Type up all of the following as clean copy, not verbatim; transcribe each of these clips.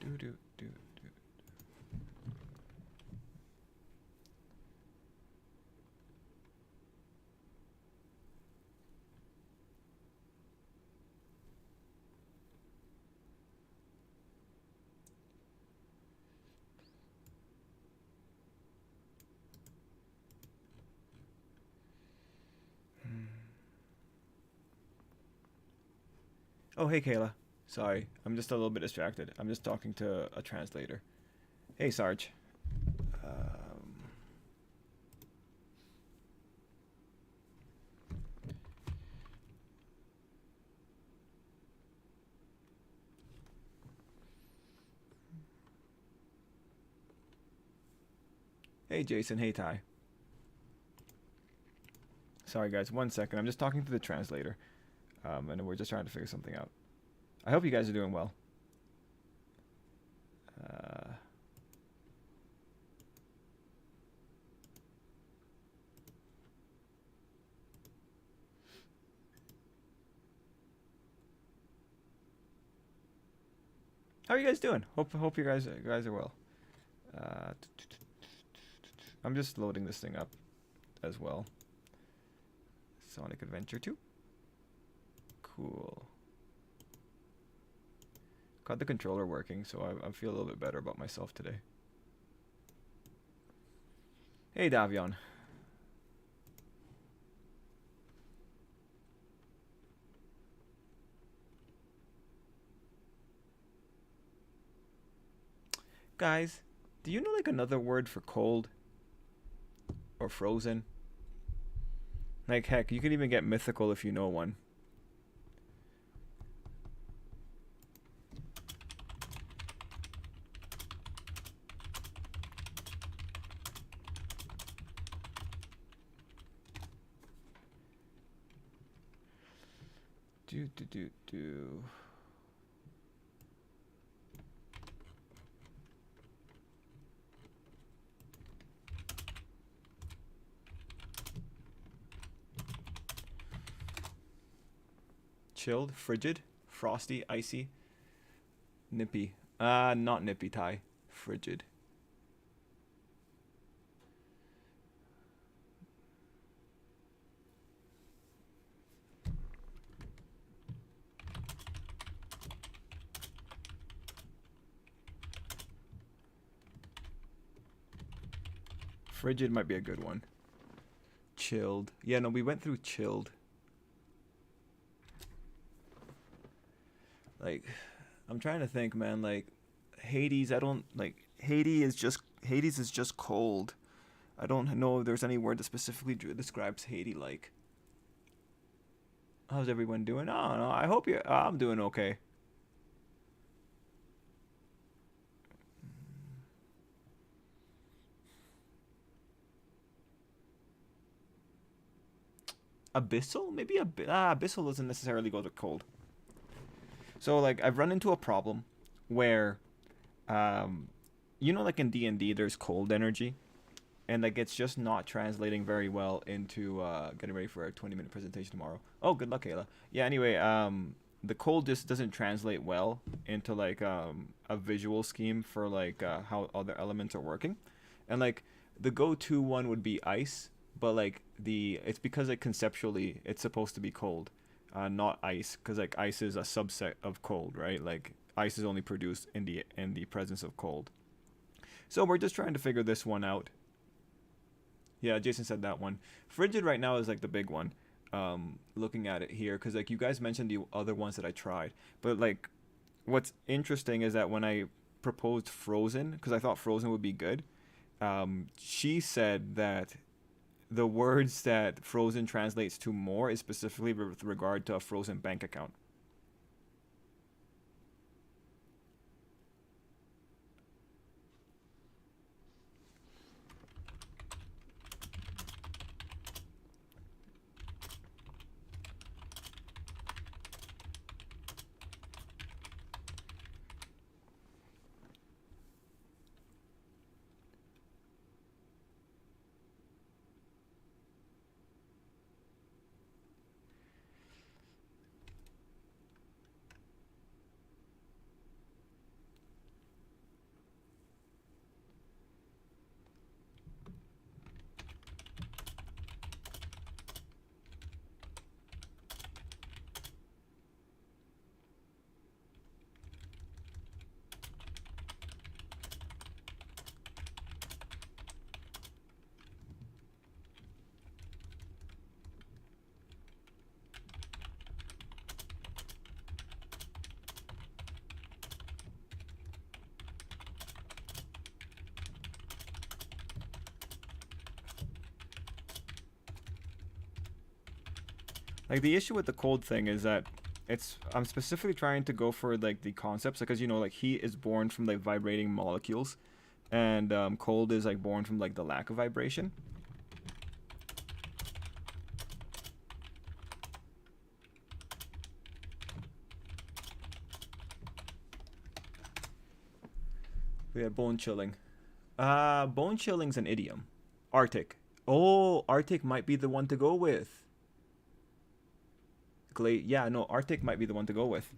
Do do do. Oh, hey, Kayla. Sorry, I'm just a little bit distracted. I'm just talking to a translator. Hey, Sarge. Um, hey, Jason. Hey, Ty. Sorry, guys. 1 second. I'm just talking to the translator, and we're just trying to figure something out. I hope you guys are doing well. Uh, how are you guys doing? Hope you guys are well. Uh, I'm just loading this thing up as well. Sonic Adventure 2. Cool. Got the controller working, so I feel a little bit better about myself today. Hey, Davion. Guys, do you know like another word for cold or frozen? Like heck, you can even get mythical if you know one. Do do do do. Chilled, frigid, frosty, icy, nippy. Not nippy, Ty. Frigid. Frigid might be a good one. Chilled. Yeah, no, we went through chilled. Like, I'm trying to think, man. Like, Hades. I don't like. Hades is just cold. I don't know if there's any word that specifically describes Hades. Like, how's everyone doing? Oh no, I hope you're. I'm doing okay. Abyssal? Maybe abyssal doesn't necessarily go to cold. So like I've run into a problem where, um, like in D&D, there's cold energy, and like it's just not translating very well into getting ready for a 20-minute presentation tomorrow. Oh, good luck, Kayla. Yeah. Anyway, the cold just doesn't translate well into like a visual scheme for like how other elements are working, and like the go-to one would be ice, but like the it's because like conceptually it's supposed to be cold, not ice, because like ice is a subset of cold, right? Like ice is only produced in the presence of cold. So we're just trying to figure this one out. Yeah, Jason said that one. Frigid right now is like the big one. Looking at it here, because like you guys mentioned the other ones that I tried, but like what's interesting is that when I proposed Frozen, because I thought Frozen would be good, she said that the words that Frozen translates to more is specifically with regard to a frozen bank account. Like the issue with the cold thing is that I'm specifically trying to go for like the concepts because you know like heat is born from like vibrating molecules, and cold is like born from like the lack of vibration. We have bone chilling. Bone chilling's an idiom. Arctic. Oh, Arctic might be the one to go with. Yeah, no, Arctic might be the one to go with.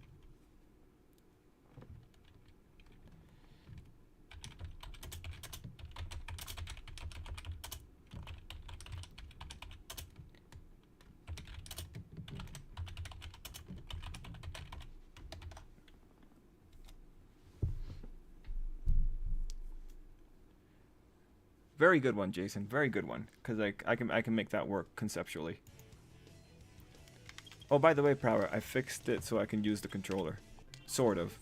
Very good one, Jason. Very good one. Because like I can make that work conceptually. Oh, by the way, Prower, I fixed it so I can use the controller. Sort of.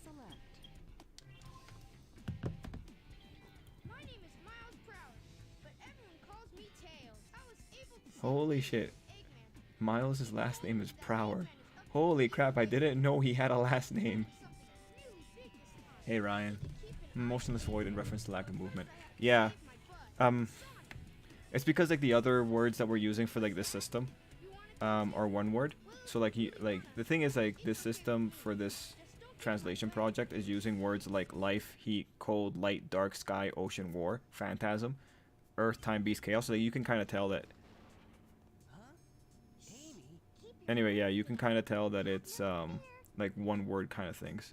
Holy shit. Miles' last name is Prower. Holy crap, I didn't know he had a last name. Hey Ryan. Motionless void in reference to lack of movement. Yeah. It's because like the other words that we're using for like this system are one word. So like the thing is like this system for this translation project is using words like life, heat, cold, light, dark, sky, ocean, war, phantasm, earth, time, beast, chaos. So you can kind of tell that. Anyway, yeah, you can kind of tell that it's like one word kind of things.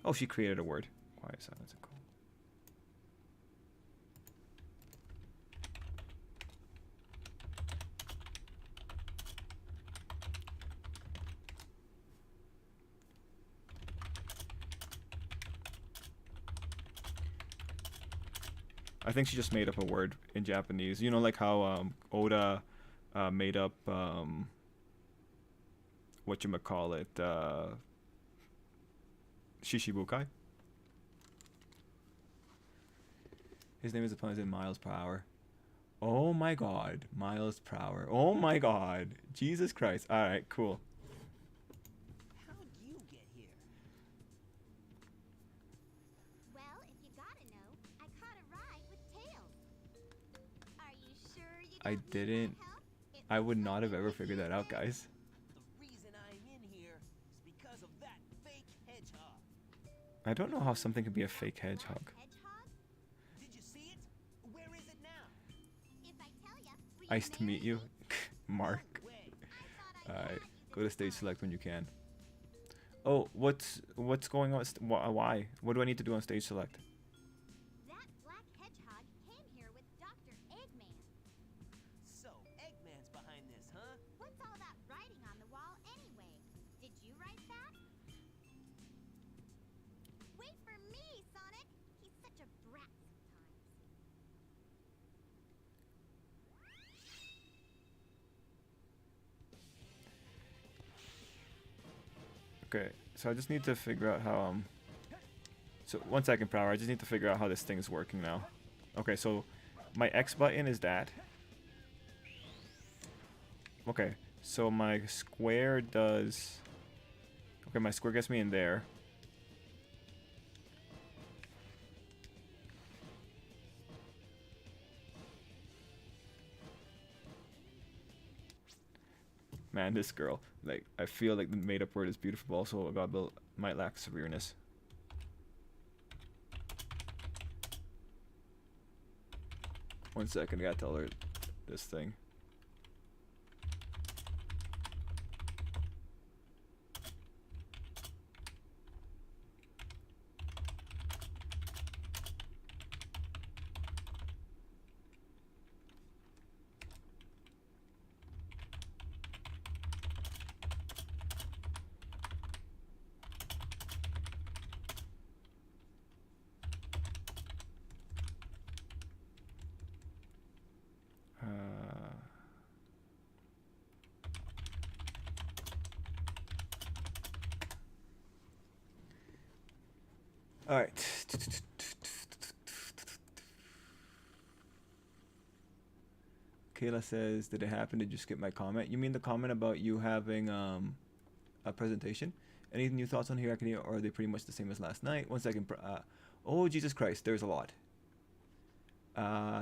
Oh, she created a word. Quiet silence and cold. I think she just made up a word in Japanese. You know, like how Oda made up whatchamacallit, Shishibukai. His name is opponent in miles per hour. Oh my god, miles per hour. Oh my god, Jesus Christ. All right, cool. How'd you get here? Well, if you gotta know, I caught a ride with Tails. Are you sure you I didn't. I would not have ever figured that out, guys. The reason I'm in here is because of that fake hedgehog. I don't know how something could be a fake hedgehog. Did you see it? Where is it now? If I tell you, Nice to meet you, Mark. Alright, go to stage select when you can. Oh, what's going on? Why? What do I need to do on stage select? That black hedgehog came here with Dr. Eggman. So, Eggman's behind this, huh? What's all that writing on the wall anyway? Did you write that? Wait for me, Sonic! He's such a brat sometimes. Okay, so I just need to figure out how so 1 second, Prower. I just need to figure out how this thing is working now. Okay, so my X button is that. Okay, so my square does. Okay, my square gets me in there. Man, this girl. Like, I feel like the made-up word is beautiful, but also God might lack severeness. One second, I gotta tell her this thing. All right. Kayla says, "Did it happen? Did you skip my comment? You mean the comment about you having a presentation? Any new thoughts on Hierarchy, or are they pretty much the same as last night?" 1 second. Oh Jesus Christ, there's a lot.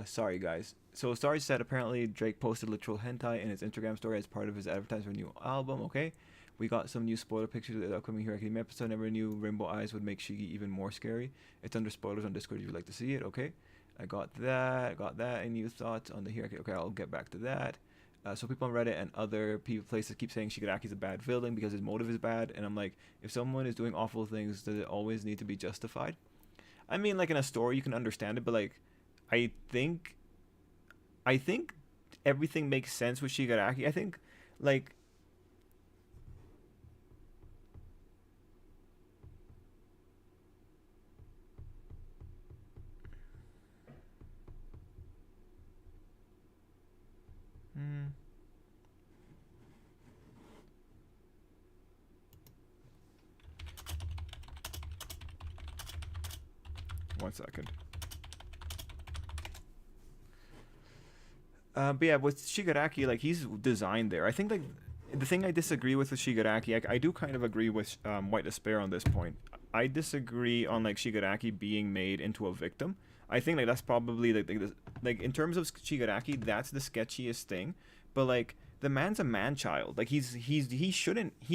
Sorry guys. So Sarge said apparently Drake posted literal hentai in his Instagram story as part of his advertisement for a new album. Okay, we got some new spoiler pictures of the upcoming Hero Academia episode. Never knew Rainbow Eyes would make Shigi even more scary. It's under spoilers on Discord if you'd like to see it. Okay, I got that. I got that. Any new thoughts on the Hero Academia? Okay, I'll get back to that. So people on Reddit and other places keep saying Shigaraki's a bad villain because his motive is bad, and I'm like, if someone is doing awful things, does it always need to be justified? I mean, like in a story, you can understand it, but like, I think, I think everything makes sense with Shigaraki. I think, like, 1 second. But yeah, with Shigaraki, like he's designed there. I think like the thing I disagree with Shigaraki, I do kind of agree with White Despair on this point. I disagree on like Shigaraki being made into a victim. I think like that's probably like in terms of Shigaraki, that's the sketchiest thing. But like the man's a man child. Like he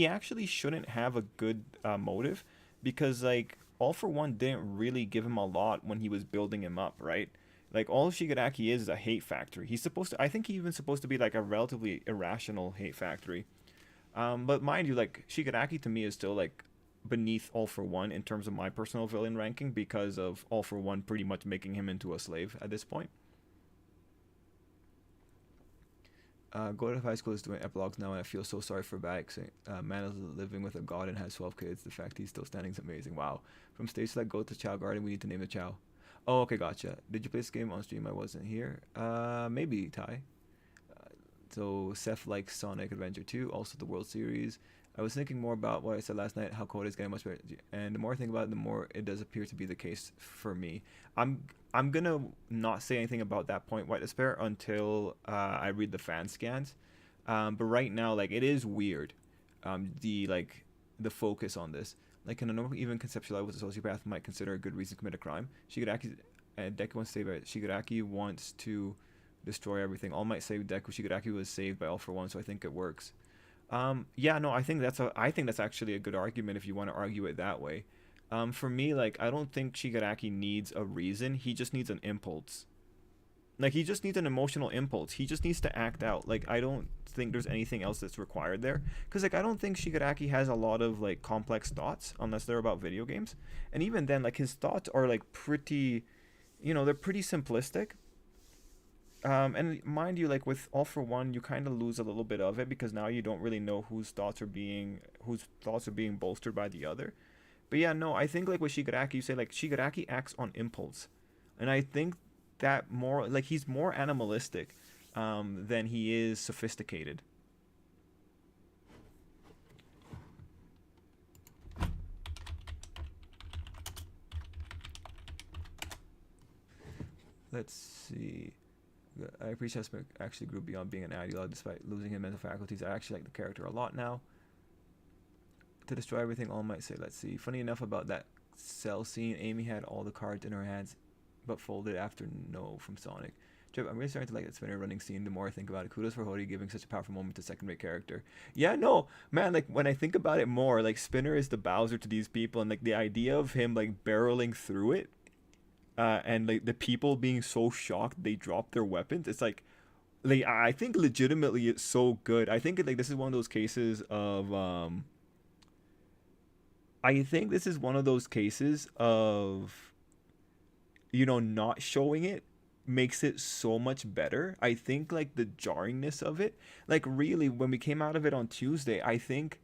actually shouldn't have a good motive, because like All for One didn't really give him a lot when he was building him up, right? Like all Shigaraki is a hate factory. He's supposed to. I think he's even supposed to be like a relatively irrational hate factory. But mind you, like Shigaraki to me is still like beneath All for One in terms of my personal villain ranking, because of All for One pretty much making him into a slave at this point. Go to high school is doing epilogues now, and I feel so sorry for Bax. Man is living with a god and has 12 kids. The fact he's still standing is amazing. Wow. From stage select, go to Chow Garden. We need to name the Chow. Oh, okay, gotcha. Did you play this game on stream? I wasn't here. Maybe, Ty. So Seth likes Sonic Adventure 2, also the World Series. I was thinking more about what I said last night, how code is getting much better, and the more I think about it, the more it does appear to be the case for me. I'm gonna not say anything about that point, White Despair, until I read the fan scans. But right now, like it is weird, the focus on this. Like in a normal, even conceptual level, a sociopath might consider a good reason to commit a crime. Shigaraki, Deku wants to say that Shigaraki wants to destroy everything. All might say Deku Shigaraki was saved by All for One, so I think it works. Yeah, no, I think that's actually a good argument if you want to argue it that way. For me, like I don't think Shigaraki needs a reason. He just needs an impulse. Like he just needs an emotional impulse. He just needs to act out. Like I don't think there's anything else that's required there. Cause like I don't think Shigaraki has a lot of like complex thoughts unless they're about video games. And even then, like his thoughts are like pretty, they're pretty simplistic. And mind you, like with All for One, you kind of lose a little bit of it because now you don't really know whose thoughts are being bolstered by the other. But yeah, no, I think like with Shigaraki, you say like Shigaraki acts on impulse, and I think that more like he's more animalistic than he is sophisticated. Let's see. I appreciate Smith actually grew beyond being an ideologue despite losing his mental faculties. I actually like the character a lot now. To destroy everything, All Might say, let's see. Funny enough about that cell scene, Amy had all the cards in her hands but folded after no from Sonic. Trip, I'm really starting to like that Spinner running scene the more I think about it. Kudos for Hody giving such a powerful moment to second-rate character. Yeah, no, man, like when I think about it more, like Spinner is the Bowser to these people, and like the idea of him like barreling through it, and like the people being so shocked they drop their weapons, it's like I think legitimately it's so good. I think like this is one of those cases of I think this is one of those cases of not showing it makes it so much better. I think like the jarringness of it, like really when we came out of it on Tuesday, I think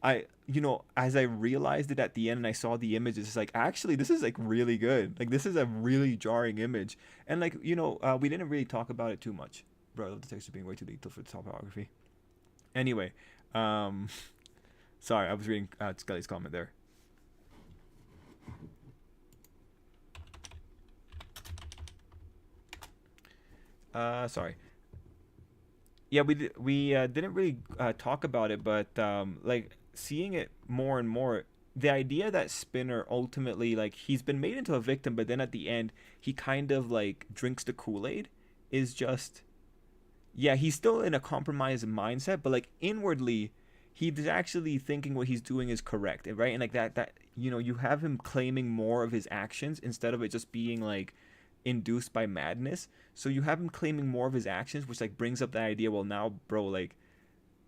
as I realized it at the end and I saw the images, it's like actually this is like really good. Like this is a really jarring image, and like we didn't really talk about it too much. Bro, I love the texture being way too detailed for the topography. Anyway, sorry, I was reading Skelly's comment there. Sorry. Yeah, we didn't really talk about it, but like seeing it more and more, the idea that Spinner ultimately, like, he's been made into a victim, but then at the end he kind of like drinks the Kool Aid, is just, yeah, he's still in a compromised mindset, but like inwardly he's actually thinking what he's doing is correct, right? And like that you have him claiming more of his actions instead of it just being like induced by madness. So you have him claiming more of his actions, which like brings up the idea, well, now, bro, like,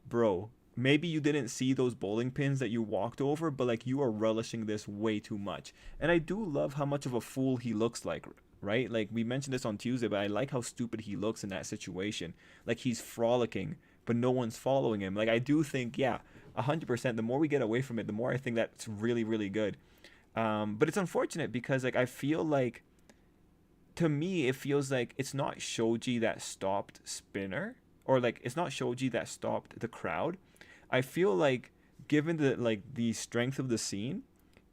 bro, maybe you didn't see those bowling pins that you walked over, but like you are relishing this way too much. And I do love how much of a fool he looks like, right? Like we mentioned this on Tuesday, but I like how stupid he looks in that situation. Like he's frolicking, but no one's following him. Like I do think, yeah, 100%. The more we get away from it, the more I think that's really, really good. But it's unfortunate because like I feel like, to me, it feels like it's not Shoji that stopped Spinner, or like it's not Shoji that stopped the crowd. I feel like, given the strength of the scene,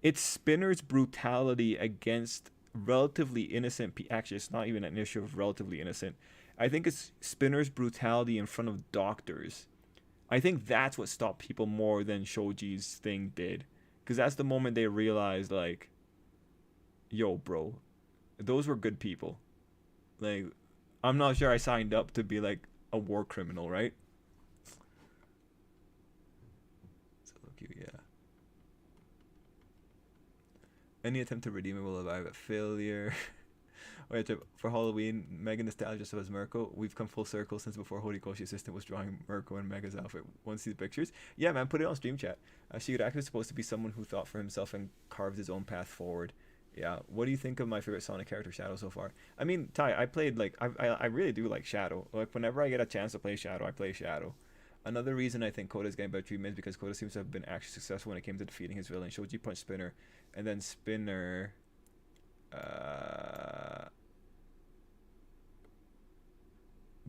it's Spinner's brutality against relatively innocent actually, it's not even an issue of relatively innocent. I think it's Spinner's brutality in front of doctors. I think that's what stopped people more than Shoji's thing did. Because that's the moment they realized, like, yo, bro, those were good people. Like, I'm not sure I signed up to be like a war criminal, right? So look, yeah. Any attempt to redeem it will arrive at failure. Wait, for Halloween, Mega nostalgia so as Mirko. We've come full circle since before Horikoshi assistant was drawing Mirko and Mega's outfit. Want to see the pictures? Yeah, man, put it on stream chat. Shigaraki was supposed to be someone who thought for himself and carved his own path forward. Yeah. What do you think of my favorite Sonic character, Shadow, so far? I mean, Ty, I played like I really do like Shadow. Like whenever I get a chance to play Shadow, I play Shadow. Another reason I think Koda's getting better treatment is because Koda seems to have been actually successful when it came to defeating his villain. Shoji punched Spinner, and then Spinner uh,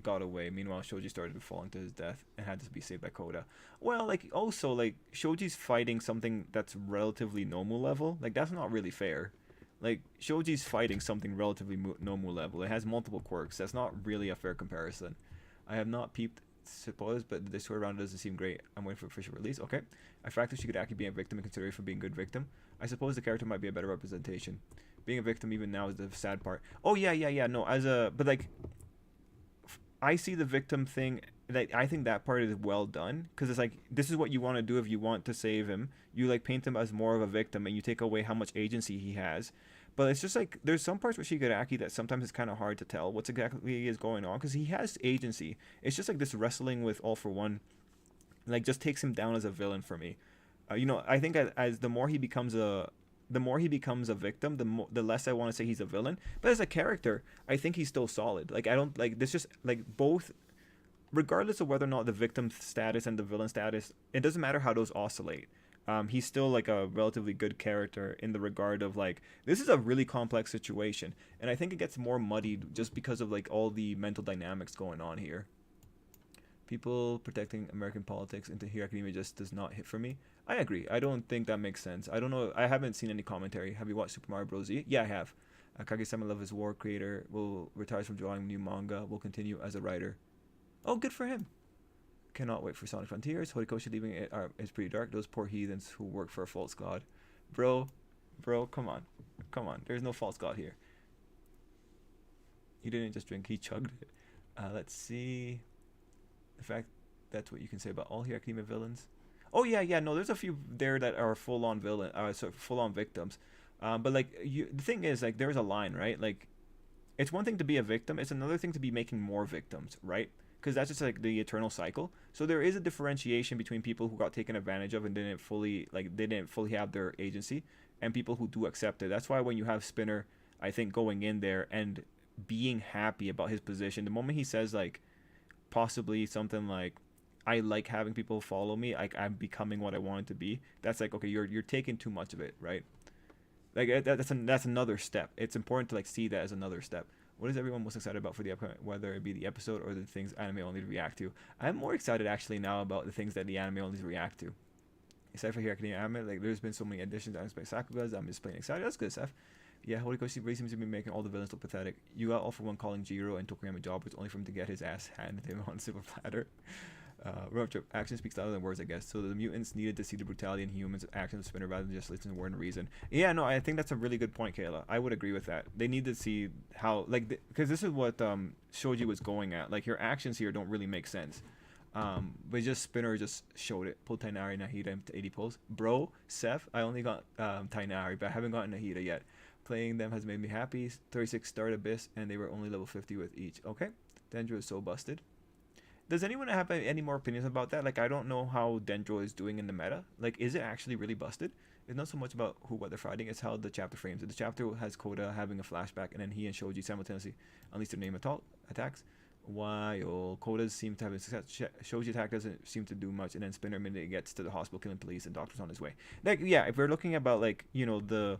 got away. Meanwhile, Shoji started falling to his death and had to be saved by Koda. Well, like also like Shoji's fighting something that's relatively normal level. Like that's not really fair. Like Shoji's fighting something relatively normal level. It has multiple quirks. That's not really a fair comparison. I have not peeped spoilers, but the story around it doesn't seem great. I'm waiting for official release. Okay. I factor she could actually be a victim in consideration for being a good victim. I suppose the character might be a better representation. Being a victim even now is the sad part. Oh yeah. No, as a but like I see the victim thing. Like I think that part is well done because it's like this is what you want to do if you want to save him. You like paint him as more of a victim and you take away how much agency he has. But it's just like there's some parts with Shigaraki that sometimes it's kind of hard to tell what's exactly is going on because he has agency. It's just like this wrestling with All For One, like just takes him down as a villain for me. I think as the more he becomes a victim, the less I want to say he's a villain. But as a character, I think he's still solid. Like I don't like this. Just like both, regardless of whether or not the victim status and the villain status, it doesn't matter how those oscillate. He's still like a relatively good character in the regard of like this is a really complex situation, and I think it gets more muddied just because of like all the mental dynamics going on here. People protecting American politics into Hero Academia just does not hit for me. I agree. I don't think that makes sense. I don't know. I haven't seen any commentary. Have you watched Super Mario Bros. Z? Yeah, I have. Kage-sama Love is War creator will retires from drawing new manga. Will continue as a writer. Oh, good for him. Cannot wait for Sonic Frontiers. Horikoshi leaving it is pretty dark. Those poor heathens who work for a false god. Bro, come on. Come on. There's no false god here. He didn't just drink. He chugged it. Let's see. The fact that's what you can say about all Hero Academia villains. Oh yeah. No, there's a few there that are full-on villain, full-on victims. But like the thing is, like, there's a line, right? Like, it's one thing to be a victim. It's another thing to be making more victims, right? Because that's just like the eternal cycle. So there is a differentiation between people who got taken advantage of and didn't fully have their agency, and people who do accept it. That's why when you have Spinner, I think going in there and being happy about his position, the moment he says like possibly something like I like having people follow me, like I'm becoming what I wanted to be, that's like, okay, you're taking too much of it, right? Like that's another step. It's important to like see that as another step. What is everyone most excited about for the upcoming, whether it be the episode or the things anime only react to? I'm more excited actually now about the things that the anime only react to. Except for Hero Academia anime, like there's been so many additions to Unexpected Sakugas, I'm just plain excited. That's good stuff. Yeah, Horikoshi really seems to be making all the villains look pathetic. You got All For One calling Jiro and Tokuyama jobbers only for him to get his ass handed to him on a silver platter. Road trip. Action speaks louder than words, I guess. So the mutants needed to see the brutality in humans' actions of Spinner rather than just listen to word and reason. Yeah, no, I think that's a really good point, Kayla. I would agree with that. They need to see how, like, because this is what Shoji was going at. Like, your actions here don't really make sense. But just Spinner just showed it. Pulled Tainari Nahida into 80 pulls. Bro, Seth, I only got Tainari, but I haven't gotten Nahida yet. Playing them has made me happy. 36 start Abyss, and they were only level 50 with each. Okay. Dendro is so busted. Does anyone have any more opinions about that? Like, I don't know how Dendro is doing in the meta. Like, is it actually really busted? It's not so much about what they're fighting, it's how the chapter frames it. The chapter has Koda having a flashback, and then he and Shoji simultaneously unleash their name attacks. While Koda's seem to have a success, Shoji attack doesn't seem to do much, and then Spinner immediately gets to the hospital killing police and doctors on his way. Like, yeah, if we're looking about, like, you know, the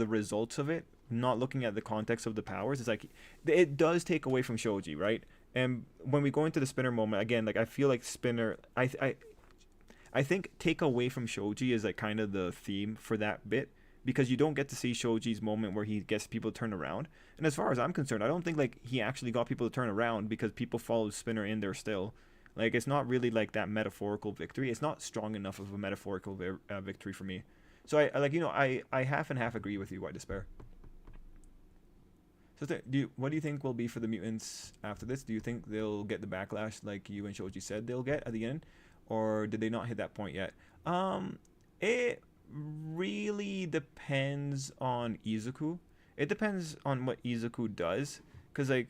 results of it, not looking at the context of the powers, it's like it does take away from Shoji, right? And when we go into the Spinner moment again, like, I feel like Spinner, I think take away from Shoji is like kind of the theme for that bit, because you don't get to see Shoji's moment where he gets people to turn around. And as far as I'm concerned, I don't think like he actually got people to turn around because people followed Spinner in there still. Like, it's not really like that metaphorical victory. It's not strong enough of a metaphorical victory for me. So I like, you know, I half and half agree with you, White Despair. So what do you think will be for the mutants after this? Do you think they'll get the backlash like you and Shoji said they'll get at the end, or did they not hit that point yet? It really depends on Izuku. It depends on what Izuku does, because like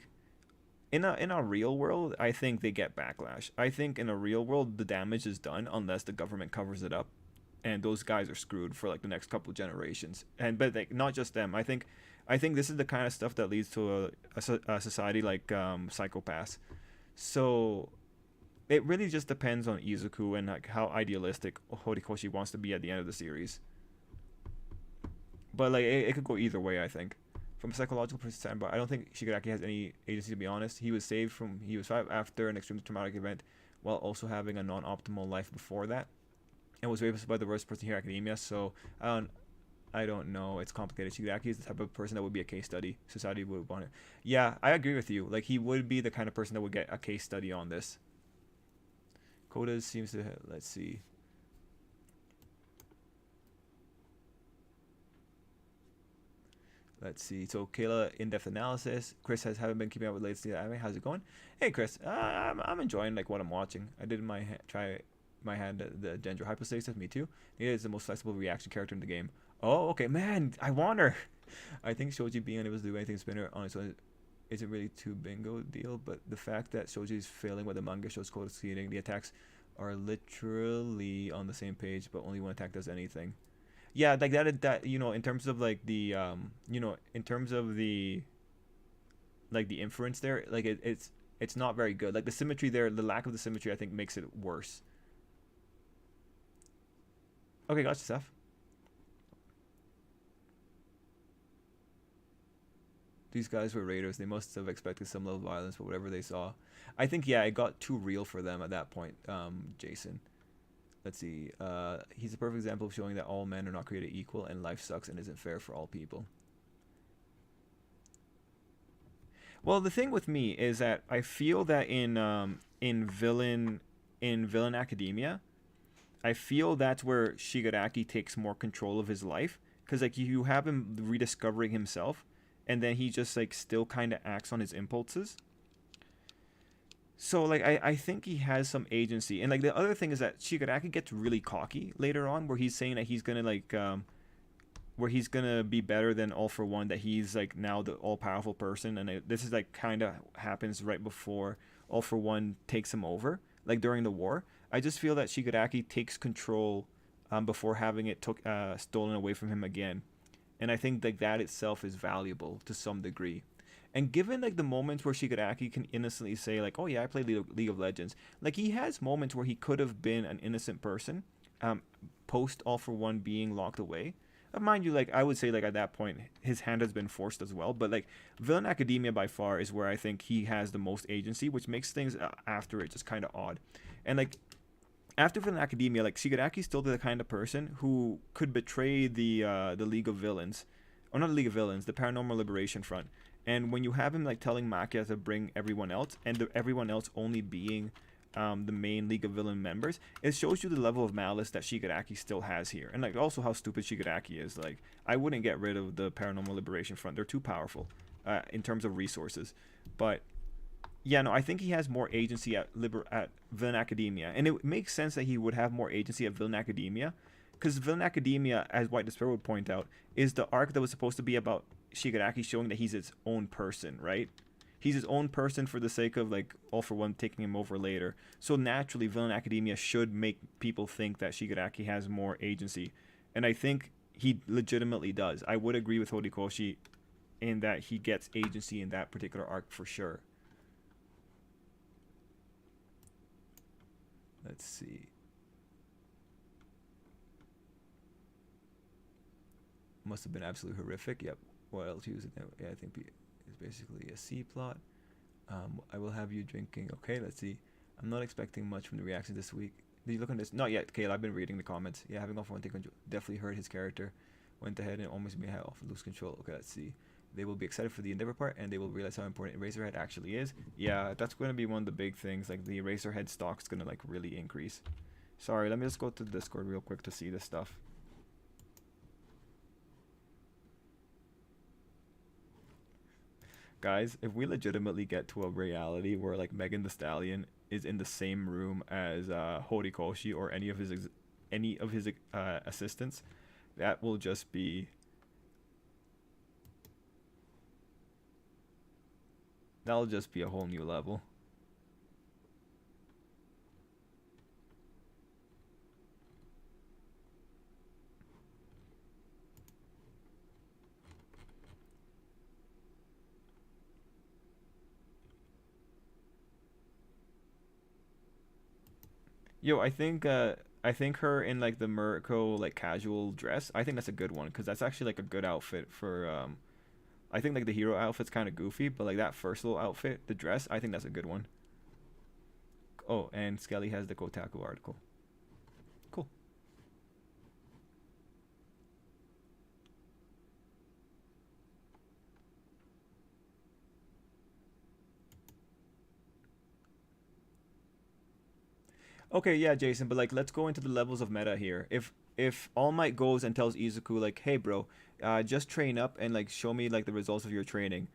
in a real world, I think they get backlash. I think in a real world the damage is done unless the government covers it up, and those guys are screwed for like the next couple of generations. And but like, not just them. I think this is the kind of stuff that leads to a society like Psychopaths. So it really just depends on Izuku and like how idealistic Horikoshi wants to be at the end of the series. But like it could go either way, I think. From a psychological perspective, I don't think Shigaraki has any agency, to be honest. He was five after an extremely traumatic event, while also having a non-optimal life before that, and was raised by the worst person here in academia. So I don't know. It's complicated. Shigaraki is the type of person that would be a case study. Society would want it. Yeah, I agree with you. Like, he would be the kind of person that would get a case study on this. Koda seems to... Let's see. So, Kayla, in-depth analysis. Chris haven't been keeping up with latest anime. How's it going? Hey, Chris. I'm enjoying, like, what I'm watching. I did try my hand at the Dendro Hypostasis. Me too. It is the most flexible reaction character in the game. Oh, okay, man, I want her. I think Shoji being unable to do anything Spinner on its own isn't really too bingo deal, but the fact that Shoji is failing with the manga shows Koda succeeding. The attacks are literally on the same page, but only one attack does anything. Yeah, like that you know, in terms of like the in terms of the like the inference there, like it's not very good. Like the symmetry there, the lack of the symmetry, I think makes it worse. Okay, gotcha, Seth. These guys were raiders. They must have expected some level of violence, but whatever they saw. I think, yeah, it got too real for them at that point, Jason. Let's see. He's a perfect example of showing that all men are not created equal, and life sucks and isn't fair for all people. Well, the thing with me is that I feel that in Villain Academia, I feel that's where Shigaraki takes more control of his life, because like you have him rediscovering himself, and then he just like still kind of acts on his impulses. So like I think he has some agency. And like the other thing is that Shigaraki gets really cocky later on, where he's saying that he's gonna like where he's gonna be better than All For One, that he's like now the all-powerful person. And this is like kind of happens right before All For One takes him over, like during the war. I just feel that Shigaraki takes control before having it stolen away from him again. And I think like that itself is valuable to some degree. And given like the moments where Shigaraki can innocently say like, oh yeah, I played League of Legends. Like he has moments where he could have been an innocent person post All For One being locked away. Mind you, like I would say like at that point his hand has been forced as well. But like Villain Academia by far is where I think he has the most agency, which makes things after it just kind of odd. And like after Villain Academia, like Shigaraki's still the kind of person who could betray the League of Villains, or not the League of Villains, the Paranormal Liberation Front. And when you have him like telling Makia to bring everyone else, and everyone else only being the main League of Villain members, it shows you the level of malice that Shigaraki still has here, and like also how stupid Shigaraki is. Like, I wouldn't get rid of the Paranormal Liberation Front; they're too powerful in terms of resources. But yeah, no, I think he has more agency at Villain Academia, and it makes sense that he would have more agency at Villain Academia, because Villain Academia, as White Despair would point out, is the arc that was supposed to be about Shigaraki showing that he's his own person, right? He's his own person for the sake of like All for One taking him over later. So naturally, Villain Academia should make people think that Shigaraki has more agency, and I think he legitimately does. I would agree with Horikoshi in that he gets agency in that particular arc for sure. Let's see. Must have been absolutely horrific. Yep. What else using it? Yeah, I think it's basically a C plot. I will have you drinking. Okay, let's see. I'm not expecting much from the reaction this week. Did you look on this? Not yet, Kale. I've been reading the comments. Yeah, having off one take control. Definitely hurt his character. Went ahead and almost made off lose control. Okay, let's see. They will be excited for the Endeavor part, and they will realize how important Eraserhead actually is. Yeah, that's going to be one of the big things. Like, the Eraserhead stock's going to, like, really increase. Sorry, let me just go to the Discord real quick to see this stuff. Guys, if we legitimately get to a reality where, like, Megan Thee Stallion is in the same room as Horikoshi or any of his assistants, that will just be... That'll just be a whole new level. Yo, I think her in like the Murko like casual dress, I think that's a good one because that's actually like a good outfit for I think like the hero outfit's kind of goofy, but like that first little outfit, the dress, I think that's a good one. Oh, and Skelly has the Kotaku article. Cool. Okay, yeah, Jason, but like let's go into the levels of meta here. If All Might goes and tells Izuku like, "Hey, bro, just train up and like show me like the results of your training,"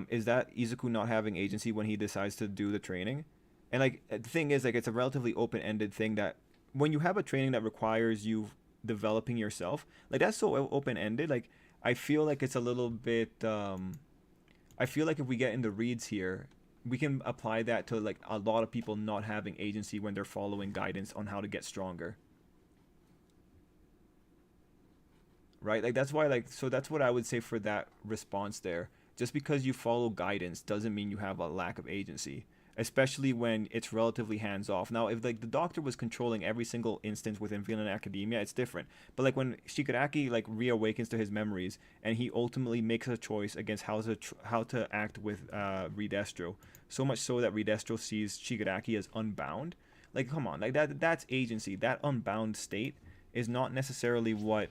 is that Izuku not having agency when he decides to do the training? And like the thing is, like it's a relatively open-ended thing that when you have a training that requires you developing yourself, like that's so open-ended. Like I feel like it's a little bit. I feel like if we get in the reads here, we can apply that to like a lot of people not having agency when they're following guidance on how to get stronger. Right? Like that's why like so that's what I would say for that response there. Just because you follow guidance doesn't mean you have a lack of agency, especially when it's relatively hands off. Now, if like the doctor was controlling every single instance within Villain Academia, it's different. But like when Shigaraki like reawakens to his memories and he ultimately makes a choice against how to act with Redestro, so much so that Redestro sees Shigaraki as unbound. Like come on, like that's agency. That unbound state is not necessarily what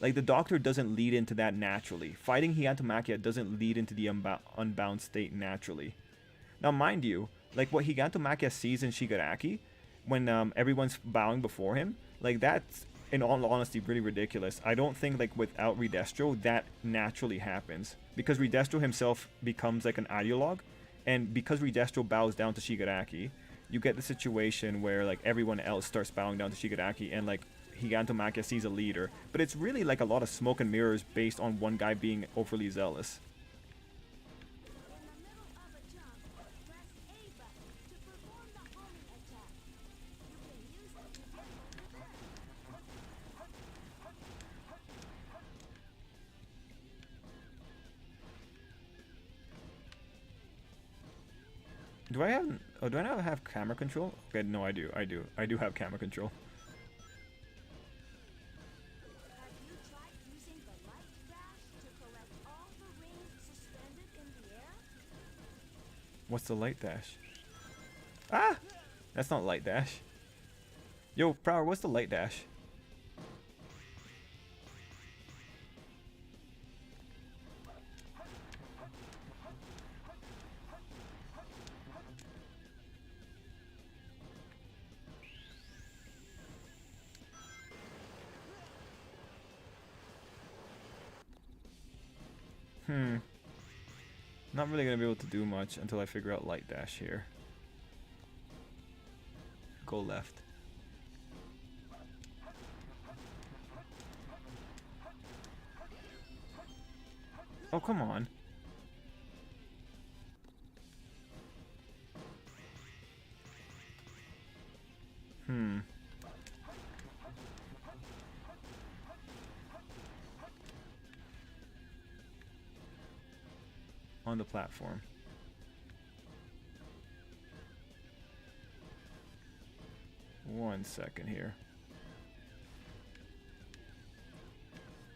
like the doctor doesn't lead into that naturally. Fighting Higantomakia doesn't lead into the unbound state naturally. Now, mind you, like what Higantomakia sees in Shigaraki, when everyone's bowing before him, like that's in all honesty really ridiculous. I don't think like without Redestro that naturally happens because Redestro himself becomes like an ideologue, and because Redestro bows down to Shigaraki, you get the situation where like everyone else starts bowing down to Shigaraki and like Higantomakia sees a leader, but it's really like a lot of smoke and mirrors based on one guy being overly zealous. Do I have? Oh, do I not have camera control? Okay, no, I do. I do have camera control. What's the light dash? Ah! That's not light dash. Yo, Prower, what's the light dash? Not really gonna be able to do much until I figure out light dash here. Go left. Oh, come on. On the platform. One second here.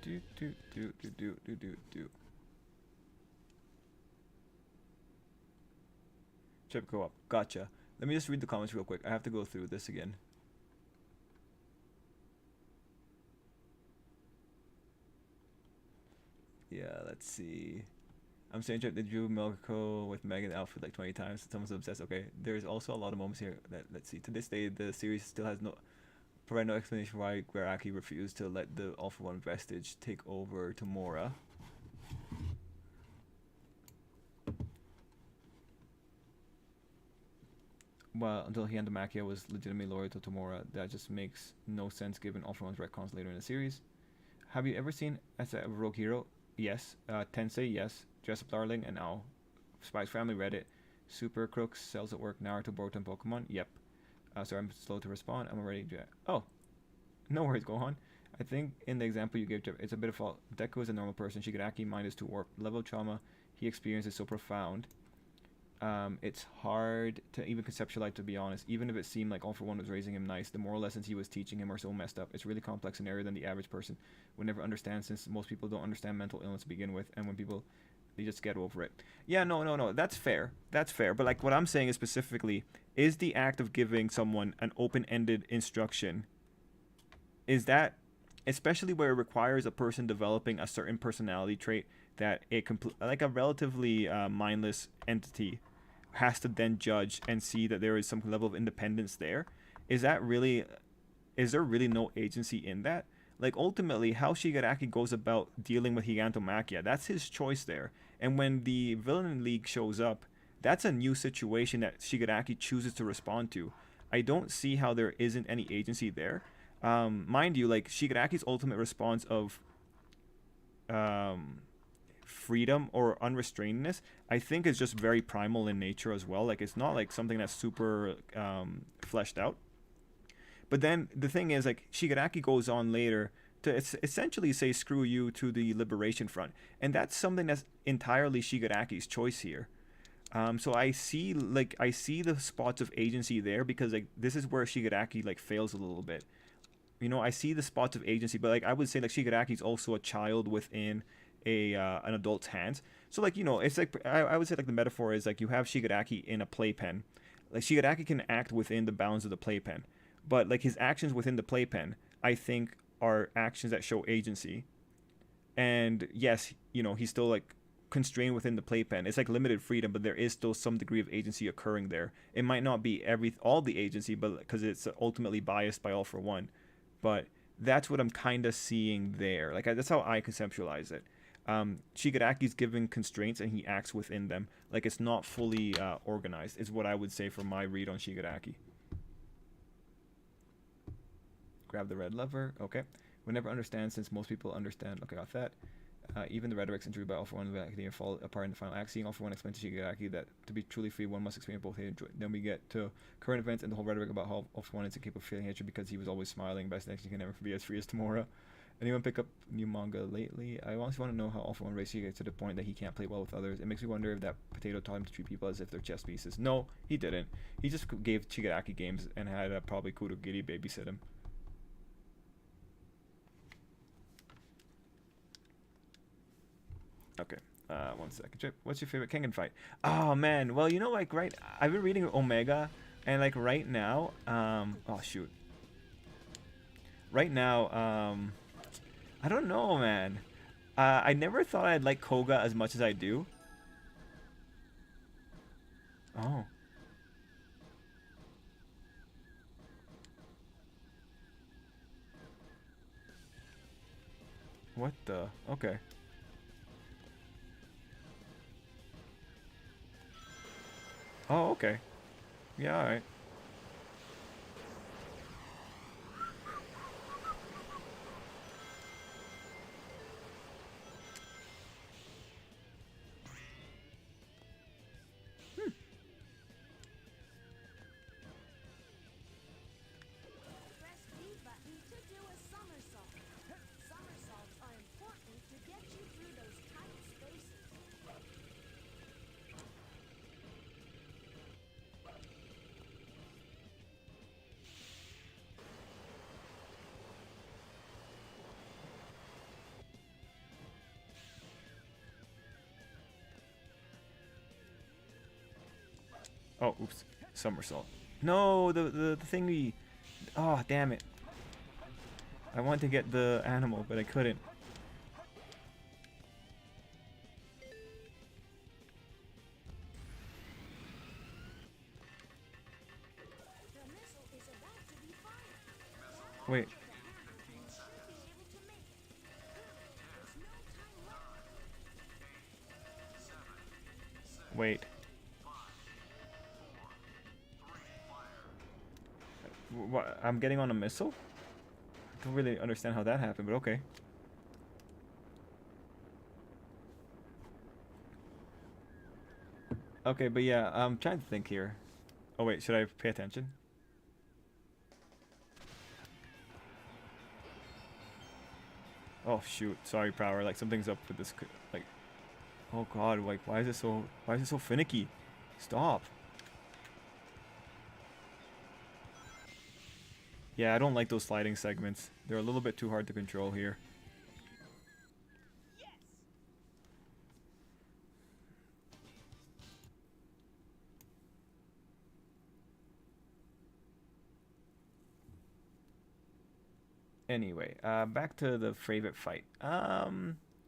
Do. Chip, go up. Gotcha. Let me just read the comments real quick. I have to go through this again. Yeah, let's see. I'm saying Chip, did you Milko with Megan outfit like 20 times? Someone's obsessed. Okay, there's also a lot of moments here that, let's see. To this day, the series still has provide no explanation why Garaki refused to let the All For One vestige take over Tamora. Well, until he and Demakia was legitimately loyal to Tamora, that just makes no sense given All For One's retcons later in the series. Have you ever seen as a Rogue Hero? Yes. Tensei, yes. Dress Up Darling, and now Spice Family Reddit. Super Crooks, Cells at Work, Naruto, Boruto, and Pokemon. Yep. Sorry, I'm slow to respond. I'm already... Oh. No worries, Gohan. I think in the example you gave, it's a bit of fault. Deku is a normal person. Shigaraki minus 2 warp. Level of trauma he experienced is so profound. It's hard to even conceptualize, to be honest. Even if it seemed like All For One was raising him nice, the moral lessons he was teaching him are so messed up. It's really complex scenario than the average person would never understand, since most people don't understand mental illness to begin with, and when people, they just get over it. Yeah, no, that's fair. That's fair. But like what I'm saying is specifically, is the act of giving someone an open-ended instruction, is that, especially where it requires a person developing a certain personality trait that like a relatively mindless entity has to then judge and see that there is some level of independence there, is there really no agency in that? Like, ultimately, how Shigaraki goes about dealing with Gigantomachia, that's his choice there. And when the Villain League shows up, that's a new situation that Shigaraki chooses to respond to. I don't see how there isn't any agency there. Mind you, like, Shigaraki's ultimate response of freedom or unrestrainedness, I think is just very primal in nature as well. Like, it's not like something that's super fleshed out. But then the thing is, like, Shigaraki goes on later to essentially say screw you to the Liberation Front, and that's something that's entirely Shigaraki's choice here. So I see the spots of agency there, because like this is where Shigaraki like fails a little bit. You know, I see the spots of agency, but like I would say like Shigaraki's also a child within an adult's hands. So like, you know, it's like I would say like the metaphor is like you have Shigaraki in a playpen. Like Shigaraki can act within the bounds of the playpen, but like his actions within the playpen, I think, are actions that show agency. And yes, you know, he's still like constrained within the playpen. It's like limited freedom, but there is still some degree of agency occurring there. It might not be all the agency, but because it's ultimately biased by All For One. But that's what I'm kind of seeing there. Like that's how I conceptualize it. Shigaraki's given constraints and he acts within them. Like it's not fully organized, is what I would say from my read on Shigaraki. Grab the red lever. Okay. We'll never understand, since most people understand. Okay, got that. Even the rhetorics introduced by All For One will continue to fall apart in the final act. Seeing All For One explain to Shigaraki that to be truly free, one must experience both hate and joy. Then we get to current events and the whole rhetoric about how All For One is incapable of feeling hatred because he was always smiling. Best next, he can never be as free as Tamora. Anyone pick up new manga lately? I honestly want to know how All For One raised Shigaraki to the point that he can't play well with others. It makes me wonder if that potato taught him to treat people as if they're chess pieces. No, he didn't. He just gave Shigaraki games and had probably Kurogiri babysit him. Okay, 1 second. Chip, what's your favorite Kengan fight? Oh man, well, you know, like, right, I've been reading Omega And like right now, oh shoot. Right now, I don't know, man. I never thought I'd like Koga as much as I do. Oh, what the? Okay. Oh, okay. Yeah, alright. Press B button to do a somersault. Somersaults are important to get you through those tight spaces. Oh, oops. Somersault. No, the thing we. Oh, damn it. I wanted to get the animal, but I couldn't. The missile is about to be fired. Wait, You should be able to make it. There's no time left. wait. What? I'm getting on a missile? I don't really understand how that happened, but okay. Okay, but yeah, I'm trying to think here. Oh wait, should I pay attention? Oh shoot, sorry, Prower. Like something's up with this. Like, oh god, like why is it so finicky? Stop. Yeah, I don't like those sliding segments. They're a little bit too hard to control here. Anyway, back to the favorite fight.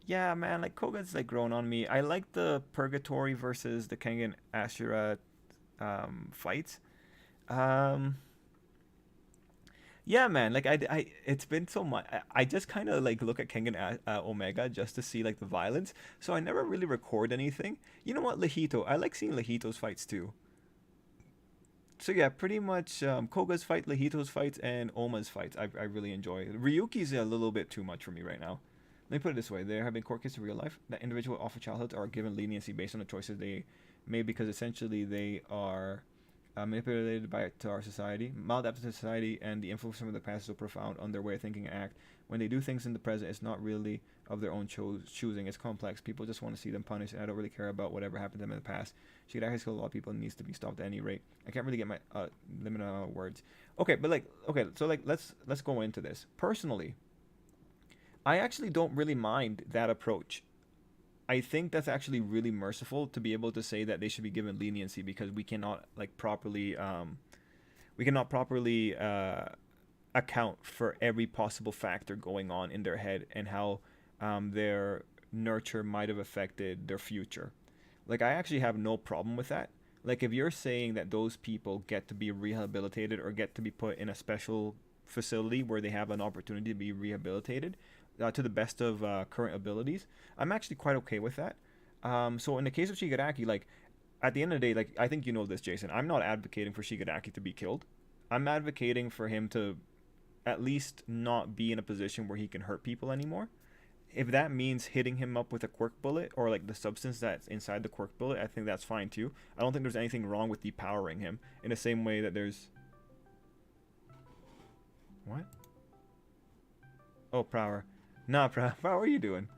Yeah, man, like Koga's like grown on me. I like the Purgatory versus the Kengan Ashura fights. Um, yeah, man, like it's been so much. I just kind of like look at Kengan Omega just to see like the violence. So I never really record anything. You know what, Lehito? I like seeing Lehito's fights too. So yeah, pretty much Koga's fight, Lehito's fights, and Oma's fights. I really enjoy. Ryuki's a little bit too much for me right now. Let me put it this way: there have been court cases in real life that individuals off of childhood are given leniency based on the choices they made because essentially they are manipulated by to our society, maladapted to society, and the influence from the past is so profound on their way of thinking and act. When they do things in the present, it's not really of their own choosing. It's complex. People just want to see them punished, and I don't really care about whatever happened to them in the past. She could actually kill a lot of people and needs to be stopped at any rate. I can't really get my limit on words. Okay, but like, okay, so like, let's go into this. Personally, I actually don't really mind that approach. I think that's actually really merciful to be able to say that they should be given leniency because we cannot properly account for every possible factor going on in their head and how their nurture might have affected their future. Like, I actually have no problem with that. Like, if you're saying that those people get to be rehabilitated or get to be put in a special facility where they have an opportunity to be rehabilitated to the best of current abilities, I'm actually quite okay with that. So in the case of Shigaraki, like, at the end of the day, like, I think you know this, Jason. I'm not advocating for Shigaraki to be killed. I'm advocating for him to at least not be in a position where he can hurt people anymore. If that means hitting him up with a quirk bullet or like the substance that's inside the quirk bullet, I think that's fine too. I don't think there's anything wrong with depowering him in the same way that there's. What? Oh, Prower. Nah, Prower, what are you doing?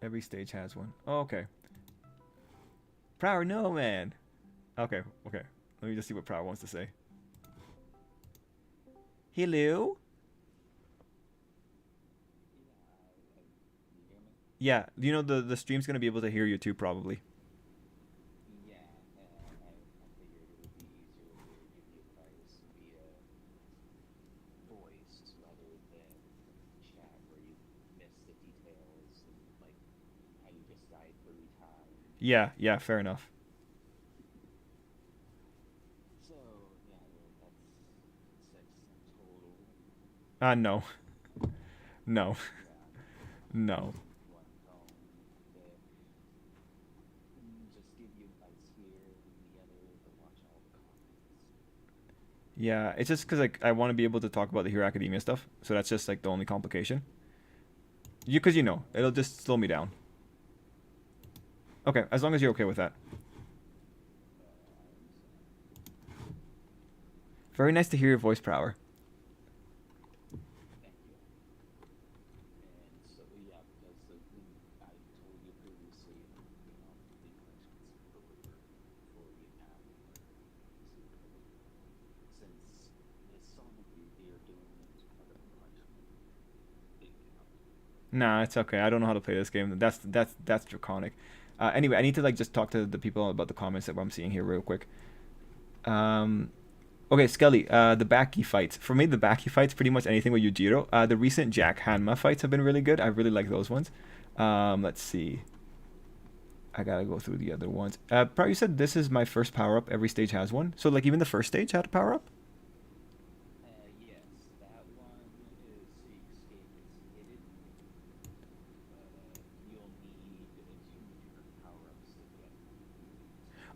Every stage has one. Oh, okay. Prower, no, man. Okay, okay. Let me just see what Prower wants to say. Hello? Yeah, you know the stream's gonna be able to hear you too, probably. Yeah, yeah, fair enough. No. No. No. Yeah, it's just because like I want to be able to talk about the Hero Academia stuff, so that's just like the only complication. Because it'll just slow me down. Okay, as long as you're okay with that. Very nice to hear your voice, Prower. Nah, it's okay. I don't know how to play this game. That's draconic. Anyway, I need to like just talk to the people about the comments that I'm seeing here real quick. Um, okay, Skelly. The Baki fights. For me, the Baki fights, pretty much anything with Yujiro. The recent Jack Hanma fights have been really good. I really like those ones. Let's see. I gotta go through the other ones. Probably you said this is my first power up. Every stage has one. So like even the first stage had a power up.